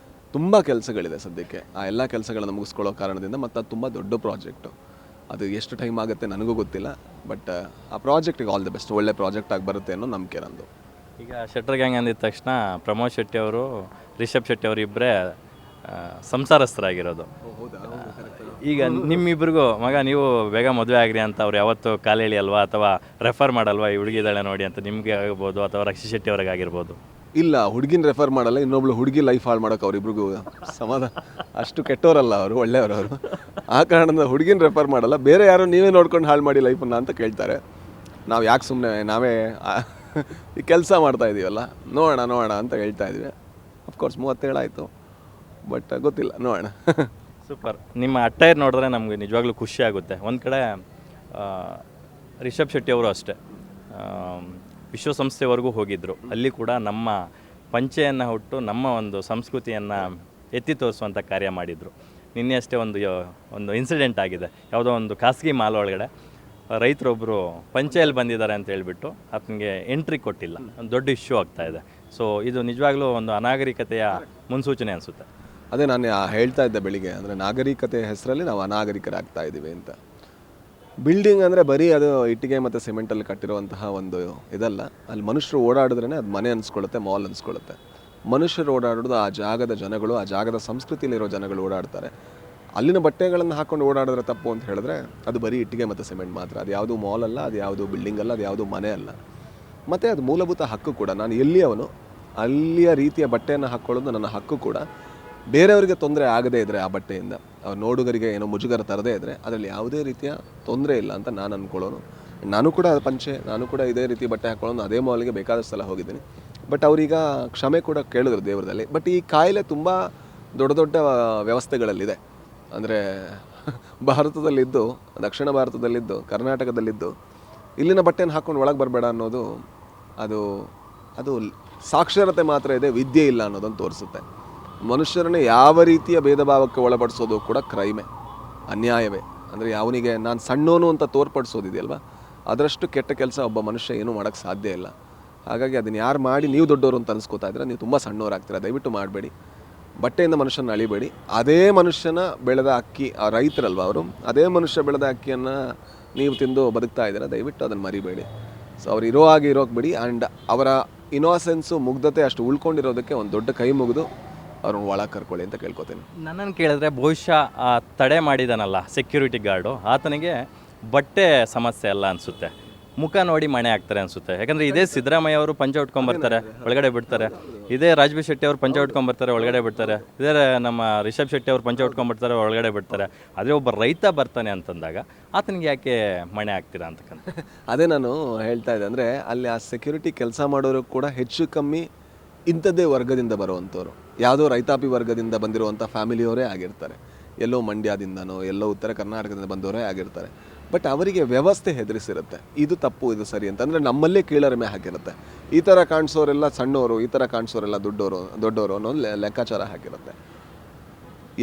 ತುಂಬ ಕೆಲಸಗಳಿದೆ ಸದ್ಯಕ್ಕೆ. ಆ ಎಲ್ಲ ಕೆಲಸಗಳನ್ನು ಮುಗಿಸ್ಕೊಳ್ಳೋ ಕಾರಣದಿಂದ, ಮತ್ತು ಅದು ತುಂಬ ದೊಡ್ಡ ಪ್ರಾಜೆಕ್ಟು. ಅದು ಎಷ್ಟು ಟೈಮ್ ಆಗುತ್ತೆ ನನಗೂ ಗೊತ್ತಿಲ್ಲ. ಬಟ್ ಆ ಪ್ರಾಜೆಕ್ಟಿಗೆ ಆಲ್ ದಿ ಬೆಸ್ಟ್, ಒಳ್ಳೆ ಪ್ರಾಜೆಕ್ಟ್ ಆಗಿ ಬರುತ್ತೆ ಅನ್ನೋ ನಂಬಿಕೆ ನಂದು. ಈಗ ಶೆಟ್ಟರ್ ಗ್ಯಾಂಗ್ ಅಂದಿದ ತಕ್ಷಣ ಪ್ರಮೋದ್ ಶೆಟ್ಟಿ ಅವರು, ರಿಷಬ್ ಶೆಟ್ಟಿ ಅವರು ಇಬ್ಬರೇ ಸಂಸಾರಸ್ಥರಾಗಿರೋದು. ಈಗ ನಿಮ್ಮಿಬ್ರಿಗೂ ಮಗ ನೀವು ಬೇಗ ಮದುವೆ ಆಗ್ರಿ ಅಂತ ಅವ್ರು ಯಾವತ್ತು ಕಾಲೇಳಿ ಅಲ್ವಾ, ಅಥವಾ ರೆಫರ್ ಮಾಡಲ್ವಾ ಈ ಹುಡುಗಿದಾಳೆ ನೋಡಿ ಅಂತ, ನಿಮಗೆ ಆಗ್ಬೋದು ಅಥವಾ ರಕ್ಷಿತ್ ಶೆಟ್ಟಿ ಅವ್ರಿಗೆ ಆಗಿರ್ಬೋದು? ಇಲ್ಲ, ಹುಡುಗಿನ ರೆಫರ್ ಮಾಡಲ್ಲ. ಇನ್ನೊಬ್ಳು ಹುಡುಗಿ ಲೈಫ್ ಹಾಳು ಮಾಡೋಕೆ ಅವ್ರಿಬ್ರಿಗೂ ಸಮಾಧಾನ, ಅಷ್ಟು ಕೆಟ್ಟವರಲ್ಲ ಅವರು, ಒಳ್ಳೆಯವರು ಅವರು. ಆ ಕಾರಣದಿಂದ ಹುಡುಗಿನ ರೆಫರ್ ಮಾಡಲ್ಲ. ಬೇರೆ ಯಾರೋ ನೀವೇ ನೋಡ್ಕೊಂಡು ಹಾಳು ಮಾಡಿ ಲೈಫನ್ನು ಅಂತ ಕೇಳ್ತಾರೆ. ನಾವು ಯಾಕೆ ಸುಮ್ಮನೆ ನಾವೇ ಈ ಕೆಲಸ ಮಾಡ್ತಾ ಇದ್ದೀವಲ್ಲ, ನೋಡೋಣ ಅಂತ ಹೇಳ್ತಾ ಇದ್ವಿ. ಅಫ್ಕೋರ್ಸ್ 37 ಆಯಿತು, ಬಟ್ ಗೊತ್ತಿಲ್ಲ, ನೋಡೋಣ. ಸೂಪರ್. ನಿಮ್ಮ ಅಟ್ಟೈರ್ ನೋಡಿದ್ರೆ ನಮಗೆ ನಿಜವಾಗ್ಲೂ ಖುಷಿ ಆಗುತ್ತೆ. ಒಂದು ಕಡೆ ರಿಷಬ್ ಶೆಟ್ಟಿ ಅವರು ಅಷ್ಟೇ ವಿಶ್ವಸಂಸ್ಥೆವರೆಗೂ ಹೋಗಿದ್ದರು. ಅಲ್ಲಿ ಕೂಡ ನಮ್ಮ ಪಂಚೆಯನ್ನು ಹುಟ್ಟು ನಮ್ಮ ಒಂದು ಸಂಸ್ಕೃತಿಯನ್ನು ಎತ್ತಿ ತೋರಿಸುವಂಥ ಕಾರ್ಯ ಮಾಡಿದರು. ನಿನ್ನೆ ಅಷ್ಟೇ ಒಂದು ಇನ್ಸಿಡೆಂಟ್ ಆಗಿದೆ. ಯಾವುದೋ ಒಂದು ಖಾಸಗಿ ಮಾಲ್ ಒಳಗಡೆ ರೈತರೊಬ್ಬರು ಪಂಚೆಯಲ್ಲಿ ಬಂದಿದ್ದಾರೆ ಅಂತ ಹೇಳ್ಬಿಟ್ಟು ಆತನಿಗೆ ಎಂಟ್ರಿ ಕೊಟ್ಟಿಲ್ಲ. ಒಂದು ದೊಡ್ಡ ಇಶ್ಯೂ ಆಗ್ತಾ ಇದೆ. ಸೊ ಇದು ನಿಜವಾಗ್ಲೂ ಒಂದು ಅನಾಗರಿಕತೆಯ ಮುನ್ಸೂಚನೆ ಅನಿಸುತ್ತೆ. ಅದೇ ನಾನು ಹೇಳ್ತಾ ಇದ್ದೆ ಬೆಳಿಗ್ಗೆ, ಅಂದರೆ ನಾಗರಿಕತೆ ಹೆಸರಲ್ಲಿ ನಾವು ಅನಾಗರಿಕರಾಗ್ತಾ ಇದ್ದೀವಿ ಅಂತ. ಬಿಲ್ಡಿಂಗ್ ಅಂದರೆ ಬರೀ ಅದು ಇಟ್ಟಿಗೆ ಮತ್ತು ಸಿಮೆಂಟಲ್ಲಿ ಕಟ್ಟಿರುವಂತಹ ಒಂದು ಇದಲ್ಲ. ಅಲ್ಲಿ ಮನುಷ್ಯರು ಓಡಾಡಿದ್ರೇ ಅದು ಮನೆ ಅನಿಸ್ಕೊಳ್ಳುತ್ತೆ, ಮಾಲ್ ಅನಿಸ್ಕೊಳ್ಳುತ್ತೆ. ಮನುಷ್ಯರು ಓಡಾಡೋದು ಆ ಜಾಗದ ಜನಗಳು, ಆ ಜಾಗದ ಸಂಸ್ಕೃತಿಯಲ್ಲಿರೋ ಜನಗಳು ಓಡಾಡ್ತಾರೆ. ಅಲ್ಲಿನ ಬಟ್ಟೆಗಳನ್ನು ಹಾಕ್ಕೊಂಡು ಓಡಾಡಿದ್ರೆ ತಪ್ಪು ಅಂತ ಹೇಳಿದ್ರೆ ಅದು ಬರೀ ಇಟ್ಟಿಗೆ ಮತ್ತು ಸಿಮೆಂಟ್ ಮಾತ್ರ. ಅದು ಯಾವುದು ಮಾಲ್ ಅಲ್ಲ, ಅದು ಯಾವುದು ಬಿಲ್ಡಿಂಗ್ ಅಲ್ಲ, ಅದು ಯಾವುದು ಮನೆ ಅಲ್ಲ. ಮತ್ತು ಅದು ಮೂಲಭೂತ ಹಕ್ಕು ಕೂಡ. ನಾನು ಎಲ್ಲಿಯವನು ಅಲ್ಲಿಯ ರೀತಿಯ ಬಟ್ಟೆಯನ್ನು ಹಾಕ್ಕೊಳ್ಳೋದು ನನ್ನ ಹಕ್ಕು ಕೂಡ. ಬೇರೆಯವರಿಗೆ ತೊಂದರೆ ಆಗದೇ ಇದ್ದರೆ ಆ ಬಟ್ಟೆಯಿಂದ, ಅವ್ರ ನೋಡುಗರಿಗೆ ಏನೋ ಮುಜುಗರ ತರದೇ ಇದ್ದರೆ ಅದರಲ್ಲಿ ಯಾವುದೇ ರೀತಿಯ ತೊಂದರೆ ಇಲ್ಲ ಅಂತ ನಾನು ಅಂದ್ಕೊಳ್ಳೋನು. ನಾನು ಕೂಡ ಪಂಚೆ, ನಾನು ಕೂಡ ಇದೇ ರೀತಿ ಬಟ್ಟೆ ಹಾಕ್ಕೊಳ್ಳೋನು, ಅದೇ ಮಾಲ್ಗೆ ಬೇಕಾದಷ್ಟು ಸಲ ಹೋಗಿದ್ದೀನಿ. ಬಟ್ ಅವರೀಗ ಕ್ಷಮೆ ಕೂಡ ಕೇಳಿದ್ರು ದೇವರದಲ್ಲಿ. ಬಟ್ ಈ ಕಾಯಿಲೆ ತುಂಬ ದೊಡ್ಡ ದೊಡ್ಡ ವ್ಯವಸ್ಥೆಗಳಲ್ಲಿದೆ. ಅಂದರೆ ಭಾರತದಲ್ಲಿದ್ದು, ದಕ್ಷಿಣ ಭಾರತದಲ್ಲಿದ್ದು, ಕರ್ನಾಟಕದಲ್ಲಿದ್ದು ಇಲ್ಲಿನ ಬಟ್ಟೆಯನ್ನು ಹಾಕ್ಕೊಂಡು ಒಳಗೆ ಬರಬೇಡ ಅನ್ನೋದು ಅದು ಅದು ಸಾಕ್ಷರತೆ ಮಾತ್ರ ಇದೆ, ವಿದ್ಯೆ ಇಲ್ಲ ಅನ್ನೋದನ್ನು ತೋರಿಸುತ್ತೆ. ಮನುಷ್ಯರನ್ನೇ ಯಾವ ರೀತಿಯ ಭೇದ ಭಾವಕ್ಕೆ ಒಳಪಡಿಸೋದು ಕೂಡ ಕ್ರೈಮೇ, ಅನ್ಯಾಯವೇ. ಅಂದರೆ ಅವನಿಗೆ ನಾನು ಸಣ್ಣೋನು ಅಂತ ತೋರ್ಪಡಿಸೋದಿದೆಯಲ್ವ, ಅದರಷ್ಟು ಕೆಟ್ಟ ಕೆಲಸ ಒಬ್ಬ ಮನುಷ್ಯ ಏನೂ ಮಾಡೋಕ್ಕೆ ಸಾಧ್ಯ ಇಲ್ಲ. ಹಾಗಾಗಿ ಅದನ್ನು ಯಾರು ಮಾಡಿ ನೀವು ದೊಡ್ಡವರು ಅಂತ ಅನಿಸ್ಕೋತಾ ಇದ್ರೆ ನೀವು ತುಂಬ ಸಣ್ಣವರಾಗ್ತೀರಾ. ದಯವಿಟ್ಟು ಮಾಡಬೇಡಿ. ಬಟ್ಟೆಯಿಂದ ಮನುಷ್ಯನ ಅಳಿಬೇಡಿ. ಅದೇ ಮನುಷ್ಯನ ಬೆಳೆದ ಅಕ್ಕಿ, ಆ ರೈತರಲ್ವ ಅವರು, ಅದೇ ಮನುಷ್ಯ ಬೆಳೆದ ಅಕ್ಕಿಯನ್ನು ನೀವು ತಿಂದು ಬದುಕ್ತಾ ಇದ್ದೀರಾ. ದಯವಿಟ್ಟು ಅದನ್ನು ಮರಿಬೇಡಿ. ಸೊ ಅವ್ರು ಇರೋ ಹಾಗೆ ಇರೋಕ್ಕೆ ಬಿಡಿ. ಆ್ಯಂಡ್ ಅವರ ಇನೋಸೆನ್ಸು, ಮುಗ್ಧತೆ ಅಷ್ಟು ಉಳ್ಕೊಂಡಿರೋದಕ್ಕೆ ಒಂದು ದೊಡ್ಡ ಕೈ ಮುಗಿದು ಅವ್ರನ್ನ ಒಳಗೆ ಕರ್ಕೊಳ್ಳಿ ಅಂತ ಕೇಳ್ಕೊತೀನಿ. ನನ್ನನ್ನು ಕೇಳಿದ್ರೆ ಬಹುಶಃ ಆ ತಡೆ ಮಾಡಿದಾನಲ್ಲ ಸೆಕ್ಯೂರಿಟಿ ಗಾರ್ಡು, ಆತನಿಗೆ ಬಟ್ಟೆ ಸಮಸ್ಯೆ ಅಲ್ಲ ಅನಿಸುತ್ತೆ, ಮುಖ ನೋಡಿ ಮಣೆ ಹಾಕ್ತಾರೆ ಅನಿಸುತ್ತೆ. ಯಾಕಂದರೆ ಇದೇ ಸಿದ್ದರಾಮಯ್ಯ ಅವರು ಪಂಚ ಉಟ್ಕೊಂಬರ್ತಾರೆ, ಒಳಗಡೆ ಬಿಡ್ತಾರೆ. ಇದೇ ರಾಜ್ಬಿ ಶೆಟ್ಟಿ ಅವರು ಪಂಚ ಉಟ್ಕೊಂಬರ್ತಾರೆ, ಒಳಗಡೆ ಬಿಡ್ತಾರೆ. ಇದೇ ನಮ್ಮ ರಿಷಬ್ ಶೆಟ್ಟಿ ಅವರು ಪಂಚ ಉಟ್ಕೊಂಬರ್ತಾರೆ, ಒಳಗಡೆ ಬಿಡ್ತಾರೆ. ಆದರೆ ಒಬ್ಬ ರೈತ ಬರ್ತಾನೆ ಅಂತಂದಾಗ ಆತನಿಗೆ ಯಾಕೆ ಮಣೆ ಹಾಕ್ತೀರಾ ಅಂತಕ್ಕಂಥ ಅದೇ ನಾನು ಹೇಳ್ತಾ ಇದ್ದೆ. ಅಂದರೆ ಅಲ್ಲಿ ಆ ಸೆಕ್ಯೂರಿಟಿ ಕೆಲಸ ಮಾಡೋರು ಕೂಡ ಹೆಚ್ಚು ಕಮ್ಮಿ ಇಂಥದ್ದೇ ವರ್ಗದಿಂದ ಬರುವಂಥವ್ರು, ಯಾವುದೋ ರೈತಾಪಿ ವರ್ಗದಿಂದ ಬಂದಿರುವಂಥ ಫ್ಯಾಮಿಲಿಯವರೇ ಆಗಿರ್ತಾರೆ. ಎಲ್ಲೋ ಮಂಡ್ಯದಿಂದನೋ ಎಲ್ಲೋ ಉತ್ತರ ಕರ್ನಾಟಕದಿಂದ ಬಂದವರೇ ಆಗಿರ್ತಾರೆ. ಬಟ್ ಅವರಿಗೆ ವ್ಯವಸ್ಥೆ ಹೆದರಿಸಿರುತ್ತೆ, ಇದು ತಪ್ಪು ಇದು ಸರಿ ಅಂತ. ಅಂದರೆ ನಮ್ಮಲ್ಲೇ ಕೀಳರಿಮೆ ಹಾಕಿರುತ್ತೆ. ಈ ಥರ ಕಾಣಿಸೋರೆಲ್ಲ ಸಣ್ಣವರು, ಈ ಥರ ಕಾಣಿಸೋರೆಲ್ಲ ದೊಡ್ಡವರು ಅನ್ನೋ ಲೆಕ್ಕಾಚಾರ ಹಾಕಿರುತ್ತೆ.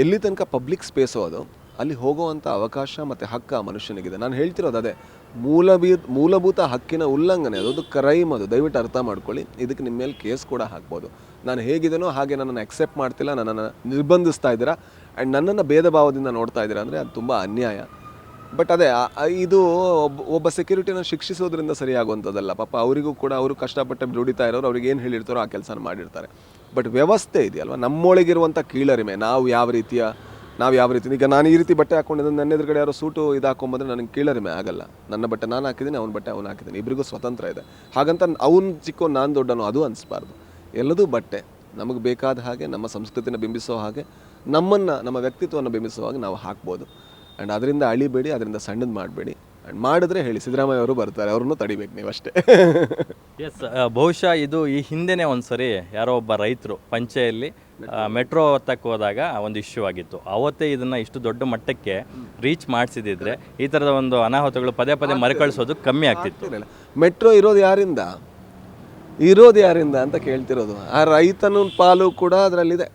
ಎಲ್ಲಿ ತನಕ ಪಬ್ಲಿಕ್ ಸ್ಪೇಸು ಅದು, ಅಲ್ಲಿ ಹೋಗುವಂಥ ಅವಕಾಶ ಮತ್ತು ಹಕ್ಕು ಆ ಮನುಷ್ಯನಿಗಿದೆ. ನಾನು ಹೇಳ್ತಿರೋದು ಅದೇ, ಮೂಲಭೂತ ಹಕ್ಕಿನ ಉಲ್ಲಂಘನೆ ಅದು ಕ್ರೈಮ್. ಅದು ದಯವಿಟ್ಟು ಅರ್ಥ ಮಾಡ್ಕೊಳ್ಳಿ. ಇದಕ್ಕೆ ನಿಮ್ಮ ಮೇಲೆ ಕೇಸ್ ಕೂಡ ಹಾಕ್ಬೋದು. ನಾನು ಹೇಗಿದ್ದೀನೋ ಹಾಗೆ ನನ್ನನ್ನು ಅಕ್ಸೆಪ್ಟ್ ಮಾಡ್ತಿಲ್ಲ, ನನ್ನನ್ನು ನಿರ್ಬಂಧಿಸ್ತಾ ಇದ್ದೀರಾ ಆ್ಯಂಡ್ ನನ್ನನ್ನು ಭೇದ ಭಾವದಿಂದ ನೋಡ್ತಾ ಇದ್ದೀರಾ ಅಂದರೆ ಅದು ತುಂಬ ಅನ್ಯಾಯ. ಬಟ್ ಅದೇ ಇದು ಒಬ್ಬ ಸೆಕ್ಯೂರಿಟಿನ ಶಿಕ್ಷಿಸೋದ್ರಿಂದ ಸರಿಯಾಗುವಂಥದ್ದಲ್ಲ. ಪಾಪ ಅವರಿಗೂ ಕೂಡ, ಅವರು ಕಷ್ಟಪಟ್ಟು ದುಡಿತಾ ಇರೋರು, ಅವ್ರಿಗೆ ಏನು ಹೇಳಿರ್ತಾರೋ ಆ ಕೆಲಸನ ಮಾಡಿರ್ತಾರೆ. ಬಟ್ ವ್ಯವಸ್ಥೆ ಇದೆಯಲ್ವ, ನಮ್ಮೊಳಗಿರುವಂಥ ಕೀಳರಿಮೆ, ನಾವು ಯಾವ ರೀತಿ ಈಗ ನಾನು ಈ ರೀತಿ ಬಟ್ಟೆ ಹಾಕ್ಕೊಂಡಿದ್ದೆ, ನನ್ನ ಎದುರುಗಡೆ ಯಾರೋ ಸೂಟು ಇದು ಹಾಕೊಂಬಂದ್ರೆ ನನಗೆ ಕೀಳರಿಮೆ ಆಗಲ್ಲ. ನನ್ನ ಬಟ್ಟೆ ನಾನು ಹಾಕಿದ್ದೀನಿ, ಅವ್ನ ಬಟ್ಟೆ ಅವ್ನು ಹಾಕಿದ್ದೀನಿ, ಇಬ್ಬರಿಗೂ ಸ್ವತಂತ್ರ ಇದೆ. ಹಾಗಂತ ಅವ್ನು ಚಿಕ್ಕೋ ನಾನು ದೊಡ್ಡನೋ ಅದು ಅನಿಸ್ಬಾರ್ದು. ಎಲ್ಲದೂ ಬಟ್ಟೆ ನಮಗೆ ಬೇಕಾದ ಹಾಗೆ, ನಮ್ಮ ಸಂಸ್ಕೃತಿನ ಬಿಂಬಿಸೋ ಹಾಗೆ, ನಮ್ಮ ವ್ಯಕ್ತಿತ್ವವನ್ನು ಬಿಂಬಿಸೋ ಹಾಗೆ ನಾವು ಹಾಕ್ಬೋದು. ಆ್ಯಂಡ್ ಅದರಿಂದ ಅಳಿಬೇಡಿ, ಅದರಿಂದ ಸಣ್ಣದು ಮಾಡಬೇಡಿ. ಆ್ಯಂಡ್ ಮಾಡಿದ್ರೆ ಹೇಳಿ, ಸಿದ್ದರಾಮಯ್ಯ ಅವರು ಬರ್ತಾರೆ, ಅವ್ರನ್ನೂ ತಡಿಬೇಕು ನೀವು ಅಷ್ಟೇ. ಎಸ್, ಬಹುಶಃ ಇದು ಈ ಹಿಂದೆನೇ ಒಂದು ಸರಿ ಯಾರೋ ಒಬ್ಬ ರೈತರು ಪಂಚೆಯಲ್ಲಿ ಮೆಟ್ರೋ ಹೊತ್ತಕ್ಕೆ ಹೋದಾಗ ಒಂದು ಇಶ್ಯೂ ಆಗಿತ್ತು. ಅವತ್ತೇ ಇದನ್ನು ಇಷ್ಟು ದೊಡ್ಡ ಮಟ್ಟಕ್ಕೆ ರೀಚ್ ಮಾಡಿಸಿದ್ರೆ ಈ ಥರದ ಒಂದು ಅನಾಹುತಗಳು ಪದೇ ಪದೇ ಮರುಕಳಿಸೋದು ಕಮ್ಮಿ ಆಗ್ತಿತ್ತು. ಮೆಟ್ರೋ ಇರೋದು ಯಾರಿಂದ ಅಂತ ಕೇಳ್ತಿರೋದು. ಆ ರೈತನ ಪಾಲು ಕೂಡ ಅದರಲ್ಲಿದೆ.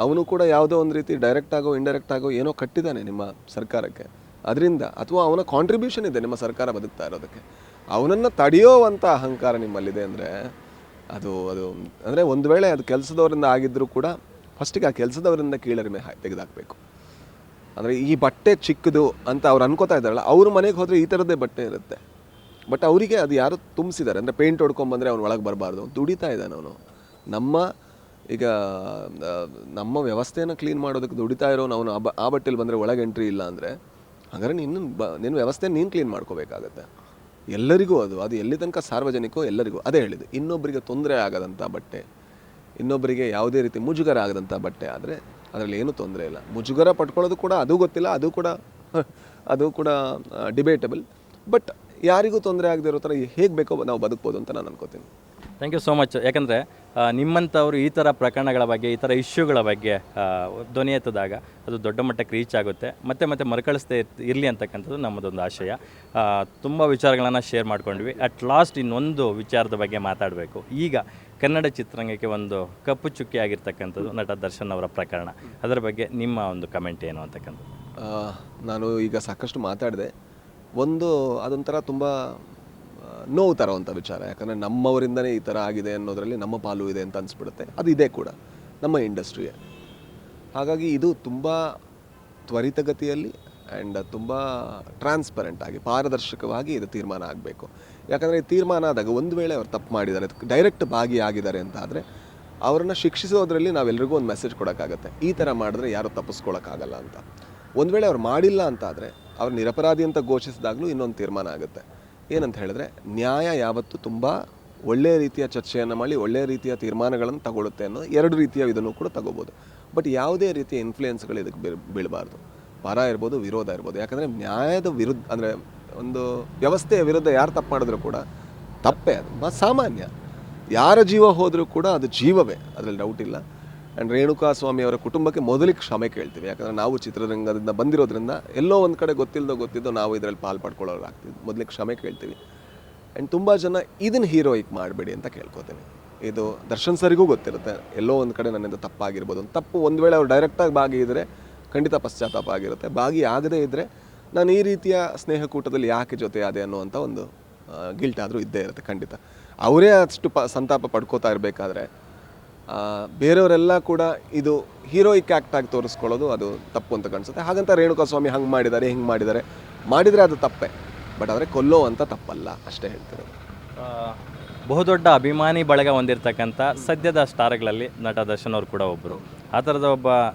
ಅವನು ಕೂಡ ಯಾವುದೋ ಒಂದು ರೀತಿ ಡೈರೆಕ್ಟಾಗೋ ಇಂಡೈರೆಕ್ಟಾಗೋ ಏನೋ ಕಟ್ಟಿದ್ದಾನೆ ನಿಮ್ಮ ಸರ್ಕಾರಕ್ಕೆ, ಅದರಿಂದ ಅಥವಾ ಅವನ ಕಾಂಟ್ರಿಬ್ಯೂಷನ್ ಇದೆ ನಿಮ್ಮ ಸರ್ಕಾರ ಬದುಕ್ತಾ ಇರೋದಕ್ಕೆ. ಅವನನ್ನು ತಡೆಯೋವಂಥ ಅಹಂಕಾರ ನಿಮ್ಮಲ್ಲಿದೆ ಅಂದರೆ ಅದು ಅಂದರೆ ಒಂದು ವೇಳೆ ಅದು ಕೆಲಸದವರಿಂದ ಆಗಿದ್ದರೂ ಕೂಡ ಫಸ್ಟಿಗೆ ಆ ಕೆಲಸದವರಿಂದ ಕೀಳರಿಮೆ ತೆಗೆದಾಕಬೇಕು. ಅಂದರೆ ಈ ಬಟ್ಟೆ ಚಿಕ್ಕದು ಅಂತ ಅವ್ರು ಅನ್ಕೋತಾ ಇದ್ದಾರಲ್ಲ, ಅವ್ರ ಮನೆಗೆ ಹೋದರೆ ಈ ಥರದ್ದೇ ಬಟ್ಟೆ ಇರುತ್ತೆ. ಬಟ್ ಅವರಿಗೆ ಅದು ಯಾರು ತುಂಬಿಸಿದ್ದಾರೆ ಅಂದರೆ ಪೇಂಟ್ ಹೊಡ್ಕೊಂಬಂದರೆ ಅವ್ನು ಒಳಗೆ ಬರಬಾರ್ದು, ದುಡಿತಾ ಇದ್ದಾನೆ ಅವನು. ನಮ್ಮ ವ್ಯವಸ್ಥೆಯನ್ನು ಕ್ಲೀನ್ ಮಾಡೋದಕ್ಕೆ ದುಡಿತಾ ಇರೋನು ಅವನು ಆ ಬಟ್ಟೆಲಿ ಬಂದರೆ ಒಳಗೆ ಎಂಟ್ರಿ ಇಲ್ಲ ಅಂದರೆ ಹಾಗಾದ್ರೆ ನಿನ್ನ ವ್ಯವಸ್ಥೆ ನೀನು ಕ್ಲೀನ್ ಮಾಡ್ಕೋಬೇಕಾಗತ್ತೆ. ಎಲ್ಲರಿಗೂ ಅದು ಎಲ್ಲಿ ತನಕ ಸಾರ್ವಜನಿಕೋ ಎಲ್ಲರಿಗೂ ಅದೇ ಹೇಳಿದ್ದು. ಇನ್ನೊಬ್ಬರಿಗೆ ತೊಂದರೆ ಆಗದಂಥ ಬಟ್ಟೆ, ಇನ್ನೊಬ್ಬರಿಗೆ ಯಾವುದೇ ರೀತಿ ಮುಜುಗರ ಆಗದಂಥ ಬಟ್ಟೆ ಆದರೆ ಅದರಲ್ಲಿ ಏನೂ ತೊಂದರೆ ಇಲ್ಲ. ಮುಜುಗರ ಪಡ್ಕೊಳ್ಳೋದು ಕೂಡ ಅದು ಗೊತ್ತಿಲ್ಲ, ಅದು ಕೂಡ ಡಿಬೇಟಬಲ್. ಬಟ್ ಯಾರಿಗೂ ತೊಂದರೆ ಆಗದೆ ಇರೋ ಥರ ಹೇಗೆ ಬೇಕೋ ನಾವು ಬದುಕ್ಬೋದು ಅಂತ ನಾನು ಅನ್ಕೋತೀನಿ. Thank you so much. ಯಾಕಂದರೆ ನಿಮ್ಮಂಥವ್ರು ಈ ಥರ ಪ್ರಕರಣಗಳ ಬಗ್ಗೆ, ಈ ಥರ ಇಶ್ಯೂಗಳ ಬಗ್ಗೆ ಧ್ವನಿ ಎತ್ತಿದಾಗ ಅದು ದೊಡ್ಡ ಮಟ್ಟಕ್ಕೆ ರೀಚ್ ಆಗುತ್ತೆ, ಮತ್ತೆ ಮರುಕಳಿಸ್ದೇ ಇರಲಿ ಅಂತಕ್ಕಂಥದ್ದು ನಮ್ಮದೊಂದು ಆಶಯ. ತುಂಬ ವಿಚಾರಗಳನ್ನು ಶೇರ್ ಮಾಡ್ಕೊಂಡ್ವಿ. ಅಟ್ ಲಾಸ್ಟ್ ಇನ್ನೊಂದು ವಿಚಾರದ ಬಗ್ಗೆ ಮಾತಾಡಬೇಕು. ಈಗ ಕನ್ನಡ ಚಿತ್ರರಂಗಕ್ಕೆ ಒಂದು ಕಪ್ಪು ಚುಕ್ಕಿ ಆಗಿರ್ತಕ್ಕಂಥದ್ದು ನಟ ದರ್ಶನ್ ಅವರ ಪ್ರಕರಣ. ಅದರ ಬಗ್ಗೆ ನಿಮ್ಮ ಒಂದು ಕಮೆಂಟ್ ಏನು ಅಂತಕ್ಕಂಥದ್ದು? ನಾನು ಈಗ ಸಾಕಷ್ಟು ಮಾತಾಡಿದೆ. ಅದೊಂಥರ ತುಂಬ ನೋವು ತರೋವಂಥ ವಿಚಾರ. ಯಾಕಂದರೆ ನಮ್ಮವರಿಂದನೇ ಈ ಥರ ಆಗಿದೆ ಅನ್ನೋದರಲ್ಲಿ ನಮ್ಮ ಪಾಲು ಇದೆ ಅಂತ ಅನಿಸ್ಬಿಡುತ್ತೆ. ಅದು ಇದೆ ಕೂಡ ನಮ್ಮ ಇಂಡಸ್ಟ್ರಿಯೇ. ಹಾಗಾಗಿ ಇದು ತುಂಬ ತ್ವರಿತಗತಿಯಲ್ಲಿ ಆ್ಯಂಡ್ ತುಂಬ ಟ್ರಾನ್ಸ್ಪರೆಂಟ್ ಆಗಿ, ಪಾರದರ್ಶಕವಾಗಿ ಇದು ತೀರ್ಮಾನ ಆಗಬೇಕು. ಯಾಕಂದರೆ ಈ ತೀರ್ಮಾನ ಆದಾಗ ಒಂದು ವೇಳೆ ಅವ್ರು ತಪ್ಪು ಮಾಡಿದ್ದಾರೆ, ಡೈರೆಕ್ಟ್ ಭಾಗಿಯಾಗಿದ್ದಾರೆ ಅಂತ ಆದರೆ ಅವರನ್ನು ಶಿಕ್ಷಿಸೋದ್ರಲ್ಲಿ ನಾವೆಲ್ಲರಿಗೂ ಒಂದು ಮೆಸೇಜ್ ಕೊಡೋಕ್ಕಾಗತ್ತೆ. ಈ ಥರ ಮಾಡಿದ್ರೆ ಯಾರೂ ತಪ್ಪಿಸ್ಕೊಳ್ಳೋಕ್ಕಾಗಲ್ಲ ಅಂತ. ಒಂದು ವೇಳೆ ಅವ್ರು ಮಾಡಿಲ್ಲ ಅಂತ ಆದರೆ ಅವ್ರು ನಿರಪರಾಧಿ ಅಂತ ಘೋಷಿಸಿದಾಗಲೂ ಇನ್ನೊಂದು ತೀರ್ಮಾನ ಆಗುತ್ತೆ. ಏನಂತ ಹೇಳಿದ್ರೆ ನ್ಯಾಯ ಯಾವತ್ತೂ ತುಂಬ ಒಳ್ಳೆಯ ರೀತಿಯ ಚರ್ಚೆಯನ್ನು ಮಾಡಿ ಒಳ್ಳೆಯ ರೀತಿಯ ತೀರ್ಮಾನಗಳನ್ನು ತಗೊಳುತ್ತೆ ಅನ್ನೋ ಎರಡು ರೀತಿಯ ಇದನ್ನು ಕೂಡ ತಗೋಬೋದು. ಬಟ್ ಯಾವುದೇ ರೀತಿಯ ಇನ್ಫ್ಲೂಯೆನ್ಸ್ಗಳು ಇದಕ್ಕೆ ಬೀಳಬಾರ್ದು. ಪರ ಇರ್ಬೋದು, ವಿರೋಧ ಇರ್ಬೋದು. ಯಾಕಂದರೆ ನ್ಯಾಯದ ವಿರುದ್ಧ ಅಂದರೆ ಒಂದು ವ್ಯವಸ್ಥೆಯ ವಿರುದ್ಧ ಯಾರು ತಪ್ಪು ಮಾಡಿದ್ರು ಕೂಡ ತಪ್ಪೇ, ಅದು ಸಾಮಾನ್ಯ. ಯಾರ ಜೀವ ಹೋದರೂ ಕೂಡ ಅದು ಜೀವವೇ, ಅದರಲ್ಲಿ ಡೌಟ್ ಇಲ್ಲ. ಆ್ಯಂಡ್ ರೇಣುಕಾ ಸ್ವಾಮಿ ಅವರ ಕುಟುಂಬಕ್ಕೆ ಮೊದಲಿಗೆ ಕ್ಷಮೆ ಕೇಳ್ತೀವಿ. ಯಾಕಂದರೆ ನಾವು ಚಿತ್ರರಂಗದಿಂದ ಬಂದಿರೋದ್ರಿಂದ ಎಲ್ಲೋ ಒಂದು ಕಡೆ ಗೊತ್ತಿದ್ದೋ ನಾವು ಇದರಲ್ಲಿ ಪಾಲು ಪಡ್ಕೊಳ್ಳೋರಾಗ್ತೀವಿ. ಮೊದಲಿಗೆ ಕ್ಷಮೆ ಕೇಳ್ತೀವಿ. ಆ್ಯಂಡ್ ತುಂಬ ಜನ ಇದನ್ನು ಹೀರೋಯಿಕ್ ಮಾಡಬೇಡಿ ಅಂತ ಕೇಳ್ಕೊತೀನಿ. ಇದು ದರ್ಶನ್ ಸರಿಗೂ ಗೊತ್ತಿರುತ್ತೆ, ಎಲ್ಲೋ ಒಂದು ಕಡೆ ನನ್ನಿಂದ ತಪ್ಪಾಗಿರ್ಬೋದು. ತಪ್ಪು ಒಂದು ವೇಳೆ ಅವ್ರು ಡೈರೆಕ್ಟಾಗಿ ಭಾಗಿಯಿದ್ರೆ ಖಂಡಿತ ಪಶ್ಚಾತ್ತಾಪ ಆಗಿರುತ್ತೆ. ಭಾಗಿ ಆಗದೇ ಇದ್ದರೆ ನಾನು ಈ ರೀತಿಯ ಸ್ನೇಹಕೂಟದಲ್ಲಿ ಯಾಕೆ ಜೊತೆ ಆದೆ ಅನ್ನುವಂಥ ಒಂದು ಗಿಲ್ಟ್ ಆದರೂ ಇದ್ದೇ ಇರುತ್ತೆ ಖಂಡಿತ. ಅವರೇ ಅಷ್ಟು ಸಂತಾಪ ಪಡ್ಕೋತಾ ಇರಬೇಕಾದ್ರೆ ಬೇರೆಯವರೆಲ್ಲ ಕೂಡ ಇದು ಹೀರೋಯಿಕ್ ಆ್ಯಕ್ಟಾಗಿ ತೋರಿಸ್ಕೊಳ್ಳೋದು ಅದು ತಪ್ಪು ಅಂತ ಕಾಣಿಸುತ್ತೆ. ಹಾಗಂತ ರೇಣುಕಾ ಸ್ವಾಮಿ ಹಂಗೆ ಮಾಡಿದ್ದಾರೆ ಹಿಂಗೆ ಮಾಡಿದರೆ ಅದು ತಪ್ಪೇ. ಬಟ್ ಆದರೆ ಕೊಲ್ಲೋ ಅಂತ ತಪ್ಪಲ್ಲ, ಅಷ್ಟೇ ಹೇಳ್ತಾರೆ. ಬಹುದೊಡ್ಡ ಅಭಿಮಾನಿ ಬಳಗ ಹೊಂದಿರತಕ್ಕಂಥ ಸದ್ಯದ ಸ್ಟಾರ್ಗಳಲ್ಲಿ ನಟ ದರ್ಶನ್ ಅವರು ಕೂಡ ಒಬ್ಬರು. ಆ ಥರದ ಒಬ್ಬ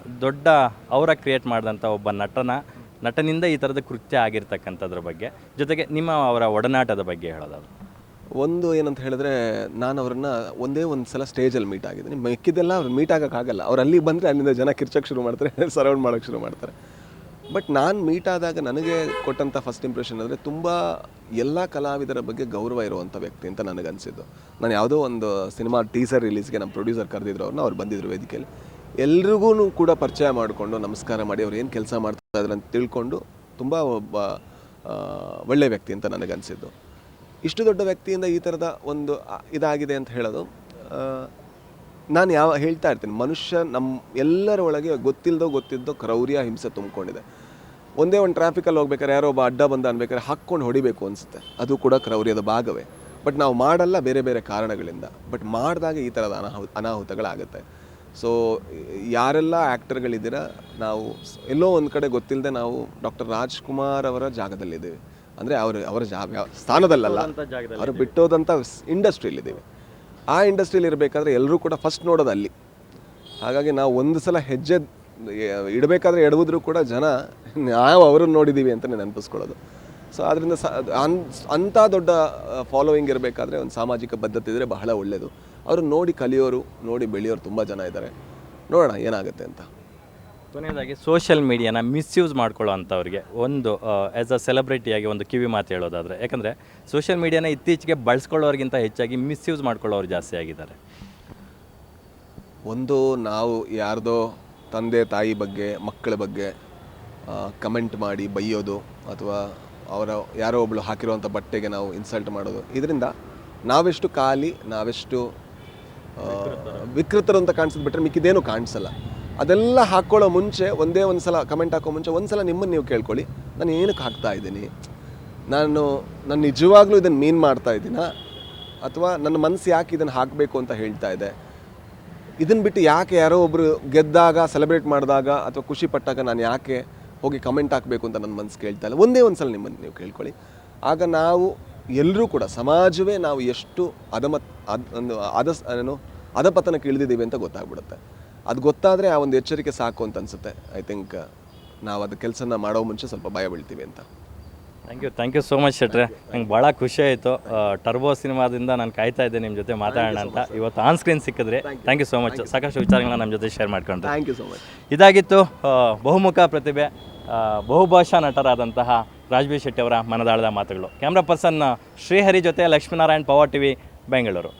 ದೊಡ್ಡ ಅವರ ಕ್ರಿಯೇಟ್ ಮಾಡಿದಂಥ ಒಬ್ಬ ನಟನಿಂದ ಈ ಥರದ ಕೃತ್ಯ ಆಗಿರ್ತಕ್ಕಂಥದ್ರ ಬಗ್ಗೆ, ಜೊತೆಗೆ ನಿಮ್ಮ ಅವರ ಒಡನಾಟದ ಬಗ್ಗೆ ಹೇಳೋದಾದ್ರು. ಒಂದು ಏನಂತ ಹೇಳಿದ್ರೆ, ನಾನು ಅವರನ್ನು ಒಂದೇ ಒಂದು ಸಲ ಸ್ಟೇಜಲ್ಲಿ ಮೀಟ್ ಆಗಿದ್ದೀನಿ. ಮಿಕ್ಕಿದ್ದೆಲ್ಲ ಅವ್ರು ಮೀಟ್ ಆಗೋಕ್ಕಾಗಲ್ಲ. ಅವ್ರು ಅಲ್ಲಿಗೆ ಬಂದರೆ ಅಲ್ಲಿಂದ ಜನ ಕಿರ್ಚಕ್ಕೆ ಶುರು ಮಾಡ್ತಾರೆ, ಸರೌಂಡ್ ಮಾಡೋಕ್ಕೆ ಶುರು ಮಾಡ್ತಾರೆ. ಬಟ್ ನಾನು ಮೀಟ್ ಆದಾಗ ನನಗೆ ಕೊಟ್ಟಂಥ ಫಸ್ಟ್ ಇಂಪ್ರೆಷನ್ ಅಂದರೆ ತುಂಬ ಎಲ್ಲ ಕಲಾವಿದರ ಬಗ್ಗೆ ಗೌರವ ಇರುವಂಥ ವ್ಯಕ್ತಿ ಅಂತ ನನಗನ್ಸಿದ್ದು. ನಾನು ಯಾವುದೋ ಒಂದು ಸಿನಿಮಾ ಟೀಸರ್ ರಿಲೀಸ್ಗೆ ನಮ್ಮ ಪ್ರೊಡ್ಯೂಸರ್ ಕರೆದಿದ್ರು ಅವ್ರು ಬಂದಿದ್ದರು ವೇದಿಕೆಯಲ್ಲಿ. ಎಲ್ರಿಗೂ ಕೂಡ ಪರಿಚಯ ಮಾಡಿಕೊಂಡು ನಮಸ್ಕಾರ ಮಾಡಿ ಅವ್ರು ಏನು ಕೆಲಸ ಮಾಡ್ತಾ ಇದ್ದಾರೆ ಅಂತ ತಿಳ್ಕೊಂಡು ತುಂಬ ಒಬ್ಬ ಒಳ್ಳೆಯ ವ್ಯಕ್ತಿ ಅಂತ ನನಗನ್ಸಿದ್ದು. ಇಷ್ಟು ದೊಡ್ಡ ವ್ಯಕ್ತಿಯಿಂದ ಈ ಥರದ ಒಂದು ಇದಾಗಿದೆ ಅಂತ ಹೇಳೋದು, ನಾನು ಹೇಳ್ತಾ ಇರ್ತೀನಿ, ಮನುಷ್ಯ ನಮ್ಮ ಎಲ್ಲರ ಒಳಗೆ ಗೊತ್ತಿದ್ದೋ ಕ್ರೌರ್ಯ ಹಿಂಸೆ ತುಂಬಿಕೊಂಡಿದೆ. ಒಂದೇ ಒಂದು ಟ್ರಾಫಿಕಲ್ಲಿ ಹೋಗ್ಬೇಕಾದ್ರೆ ಯಾರೋ ಒಬ್ಬ ಅಡ್ಡ ಬಂದ ಅನ್ಬೇಕಾದ್ರೆ ಹಾಕ್ಕೊಂಡು ಹೊಡಿಬೇಕು ಅನಿಸುತ್ತೆ, ಅದು ಕೂಡ ಕ್ರೌರ್ಯದ ಭಾಗವೇ. ಬಟ್ ನಾವು ಮಾಡಲ್ಲ ಬೇರೆ ಬೇರೆ ಕಾರಣಗಳಿಂದ. ಬಟ್ ಮಾಡಿದಾಗ ಈ ಥರದ ಅನಾಹುತಗಳಾಗುತ್ತೆ. ಸೊ ಯಾರೆಲ್ಲ ಆ್ಯಕ್ಟರ್ಗಳಿದ್ದೀರಾ, ನಾವು ಎಲ್ಲೋ ಒಂದು ಕಡೆ ಗೊತ್ತಿಲ್ಲದೆ ನಾವು ಡಾಕ್ಟರ್ ರಾಜ್ಕುಮಾರ್ ಅವರ ಜಾಗದಲ್ಲಿದ್ದೀವಿ. ಅಂದರೆ ಅವರ ಸ್ಥಾನದಲ್ಲಲ್ಲ, ಅವರು ಬಿಟ್ಟೋದಂಥ ಇಂಡಸ್ಟ್ರಿಯಲ್ಲಿದ್ದೀವಿ. ಆ ಇಂಡಸ್ಟ್ರಿಯಲ್ಲಿ ಇರಬೇಕಾದ್ರೆ ಎಲ್ಲರೂ ಕೂಡ ಫಸ್ಟ್ ನೋಡೋದು ಅಲ್ಲಿ. ಹಾಗಾಗಿ ನಾವು ಒಂದು ಸಲ ಹೆಜ್ಜೆ ಇಡಬೇಕಾದ್ರೆ ಎಡವುದ್ರೂ ಕೂಡ ಜನ ನಾವು ಅವ್ರನ್ನ ನೋಡಿದ್ದೀವಿ ಅಂತಲೇ ನೆನಪಿಸ್ಕೊಳ್ಳೋದು. ಸೊ ಅದರಿಂದ ಅಂಥ ದೊಡ್ಡ ಫಾಲೋವಿಂಗ್ ಇರಬೇಕಾದ್ರೆ ಒಂದು ಸಾಮಾಜಿಕ ಬದ್ಧತೆ ಇದ್ದರೆ ಬಹಳ ಒಳ್ಳೆಯದು. ಅವರು ನೋಡಿ ಕಲಿಯೋರು, ನೋಡಿ ಬೆಳೆಯೋರು ತುಂಬ ಜನ ಇದ್ದಾರೆ. ನೋಡೋಣ ಏನಾಗುತ್ತೆ ಅಂತ. ಕೊನೆಯದಾಗಿ ಸೋಷಿಯಲ್ ಮೀಡಿಯಾನ ಮಿಸ್ಯೂಸ್ ಮಾಡ್ಕೊಳ್ಳೋ ಅಂಥವ್ರಿಗೆ ಒಂದು ಆ್ಯಸ್ ಅ ಸೆಲೆಬ್ರಿಟಿಯಾಗಿ ಒಂದು ಕಿವಿ ಮಾತು ಹೇಳೋದಾದರೆ, ಯಾಕಂದರೆ ಸೋಷಿಯಲ್ ಮೀಡಿಯಾನ ಇತ್ತೀಚೆಗೆ ಬಳಸ್ಕೊಳ್ಳೋರಿಗಿಂತ ಹೆಚ್ಚಾಗಿ ಮಿಸ್ಯೂಸ್ ಮಾಡ್ಕೊಳ್ಳೋರು ಜಾಸ್ತಿ ಆಗಿದ್ದಾರೆ. ಒಂದು, ನಾವು ಯಾರ್ದೋ ತಂದೆ ತಾಯಿ ಬಗ್ಗೆ, ಮಕ್ಕಳ ಬಗ್ಗೆ ಕಮೆಂಟ್ ಮಾಡಿ ಬೈಯೋದು, ಅಥವಾ ಅವರ ಯಾರೋ ಒಬ್ಬಳು ಹಾಕಿರುವಂಥ ಬಟ್ಟೆಗೆ ನಾವು ಇನ್ಸಲ್ಟ್ ಮಾಡೋದು, ಇದರಿಂದ ನಾವೆಷ್ಟು ಖಾಲಿ, ನಾವೆಷ್ಟು ವಿಕೃತರು ಅಂತ ಕಾಣಿಸೋದು ಬಿಟ್ಟರೆ ಮಿಕ್ಕಿದೇನು ಕಾಣಿಸಲ್ಲ. ಅದೆಲ್ಲ ಹಾಕ್ಕೊಳ್ಳೋ ಮುಂಚೆ, ಒಂದೇ ಒಂದು ಸಲ ಕಮೆಂಟ್ ಹಾಕೋ ಮುಂಚೆ ಒಂದು ಸಲ ನಿಮ್ಮನ್ನು ನೀವು ಕೇಳ್ಕೊಳ್ಳಿ, ನಾನು ಏನಕ್ಕೆ ಹಾಕ್ತಾ ಇದ್ದೀನಿ, ನಾನು ನಿಜವಾಗ್ಲೂ ಇದನ್ನು ಮೀನ್ ಮಾಡ್ತಾ ಇದ್ದೀನಾ, ಅಥವಾ ನನ್ನ ಮನಸ್ಸು ಯಾಕೆ ಇದನ್ನು ಹಾಕಬೇಕು ಅಂತ ಹೇಳ್ತಾ ಇದೆ. ಇದನ್ನು ಬಿಟ್ಟು ಯಾಕೆ ಯಾರೋ ಒಬ್ಬರು ಗೆದ್ದಾಗ, ಸೆಲೆಬ್ರೇಟ್ ಮಾಡಿದಾಗ ಅಥವಾ ಖುಷಿ ಪಟ್ಟಾಗ ನಾನು ಯಾಕೆ ಹೋಗಿ ಕಮೆಂಟ್ ಹಾಕಬೇಕು ಅಂತ ನನ್ನ ಮನಸ್ಸು ಕೇಳ್ತಾ ಇಲ್ಲ. ಒಂದೇ ಒಂದು ಸಲ ನಿಮ್ಮನ್ನು ನೀವು ಕೇಳ್ಕೊಳ್ಳಿ. ಆಗ ನಾವು ಎಲ್ಲರೂ ಕೂಡ, ಸಮಾಜವೇ ನಾವು ಎಷ್ಟು ಅಧಪತನಕ್ಕೆ ಇಳಿದಿದ್ದೀವಿ ಅಂತ ಗೊತ್ತಾಗ್ಬಿಡುತ್ತೆ. ಅದು ಗೊತ್ತಾದರೆ ಆ ಒಂದು ಎಚ್ಚರಿಕೆ ಸಾಕು ಅಂತ ಅನಿಸುತ್ತೆ. ಐ ಥಿಂಕ್ ನಾವು ಅದು ಕೆಲಸನ ಮಾಡೋ ಮುಂಚೆ ಸ್ವಲ್ಪ ಭಯ ಬೀಳ್ತೀವಿ ಅಂತ. ಥ್ಯಾಂಕ್ ಯು ಸೋ ಮಚ್ ಶೆಟ್ರೆ. ನಂಗೆ ಭಾಳ ಖುಷಿ ಆಯಿತು. ಟರ್ಬೋ ಸಿನಿಮಾದಿಂದ ನಾನು ಕಾಯ್ತಾ ಇದ್ದೆ ನಿಮ್ಮ ಜೊತೆ ಮಾತಾಡೋಣ ಅಂತ. ಇವತ್ತು ಆನ್ ಸ್ಕ್ರೀನ್ ಸಿಕ್ಕಿದ್ರಿ. Thank you so much. ಸಾಕಷ್ಟು ವಿಚಾರಗಳನ್ನ ನಮ್ಮ ಜೊತೆ ಶೇರ್ ಮಾಡ್ಕೊಂಡ್ರೆ. Thank you so much. ಇದಾಗಿತ್ತು ಬಹುಮುಖ ಪ್ರತಿಭೆ, ಬಹುಭಾಷಾ ನಟರಾದಂತಹ ರಾಜ್ಬೀರ್ ಶೆಟ್ಟಿ ಅವರ ಮನದಾಳದ ಮಾತುಗಳು. ಕ್ಯಾಮ್ರಾ ಪರ್ಸನ್ ಶ್ರೀಹರಿ ಜೊತೆ ಲಕ್ಷ್ಮೀನಾರಾಯಣ್, ಪವರ್ ಟಿವಿ, ಬೆಂಗಳೂರು.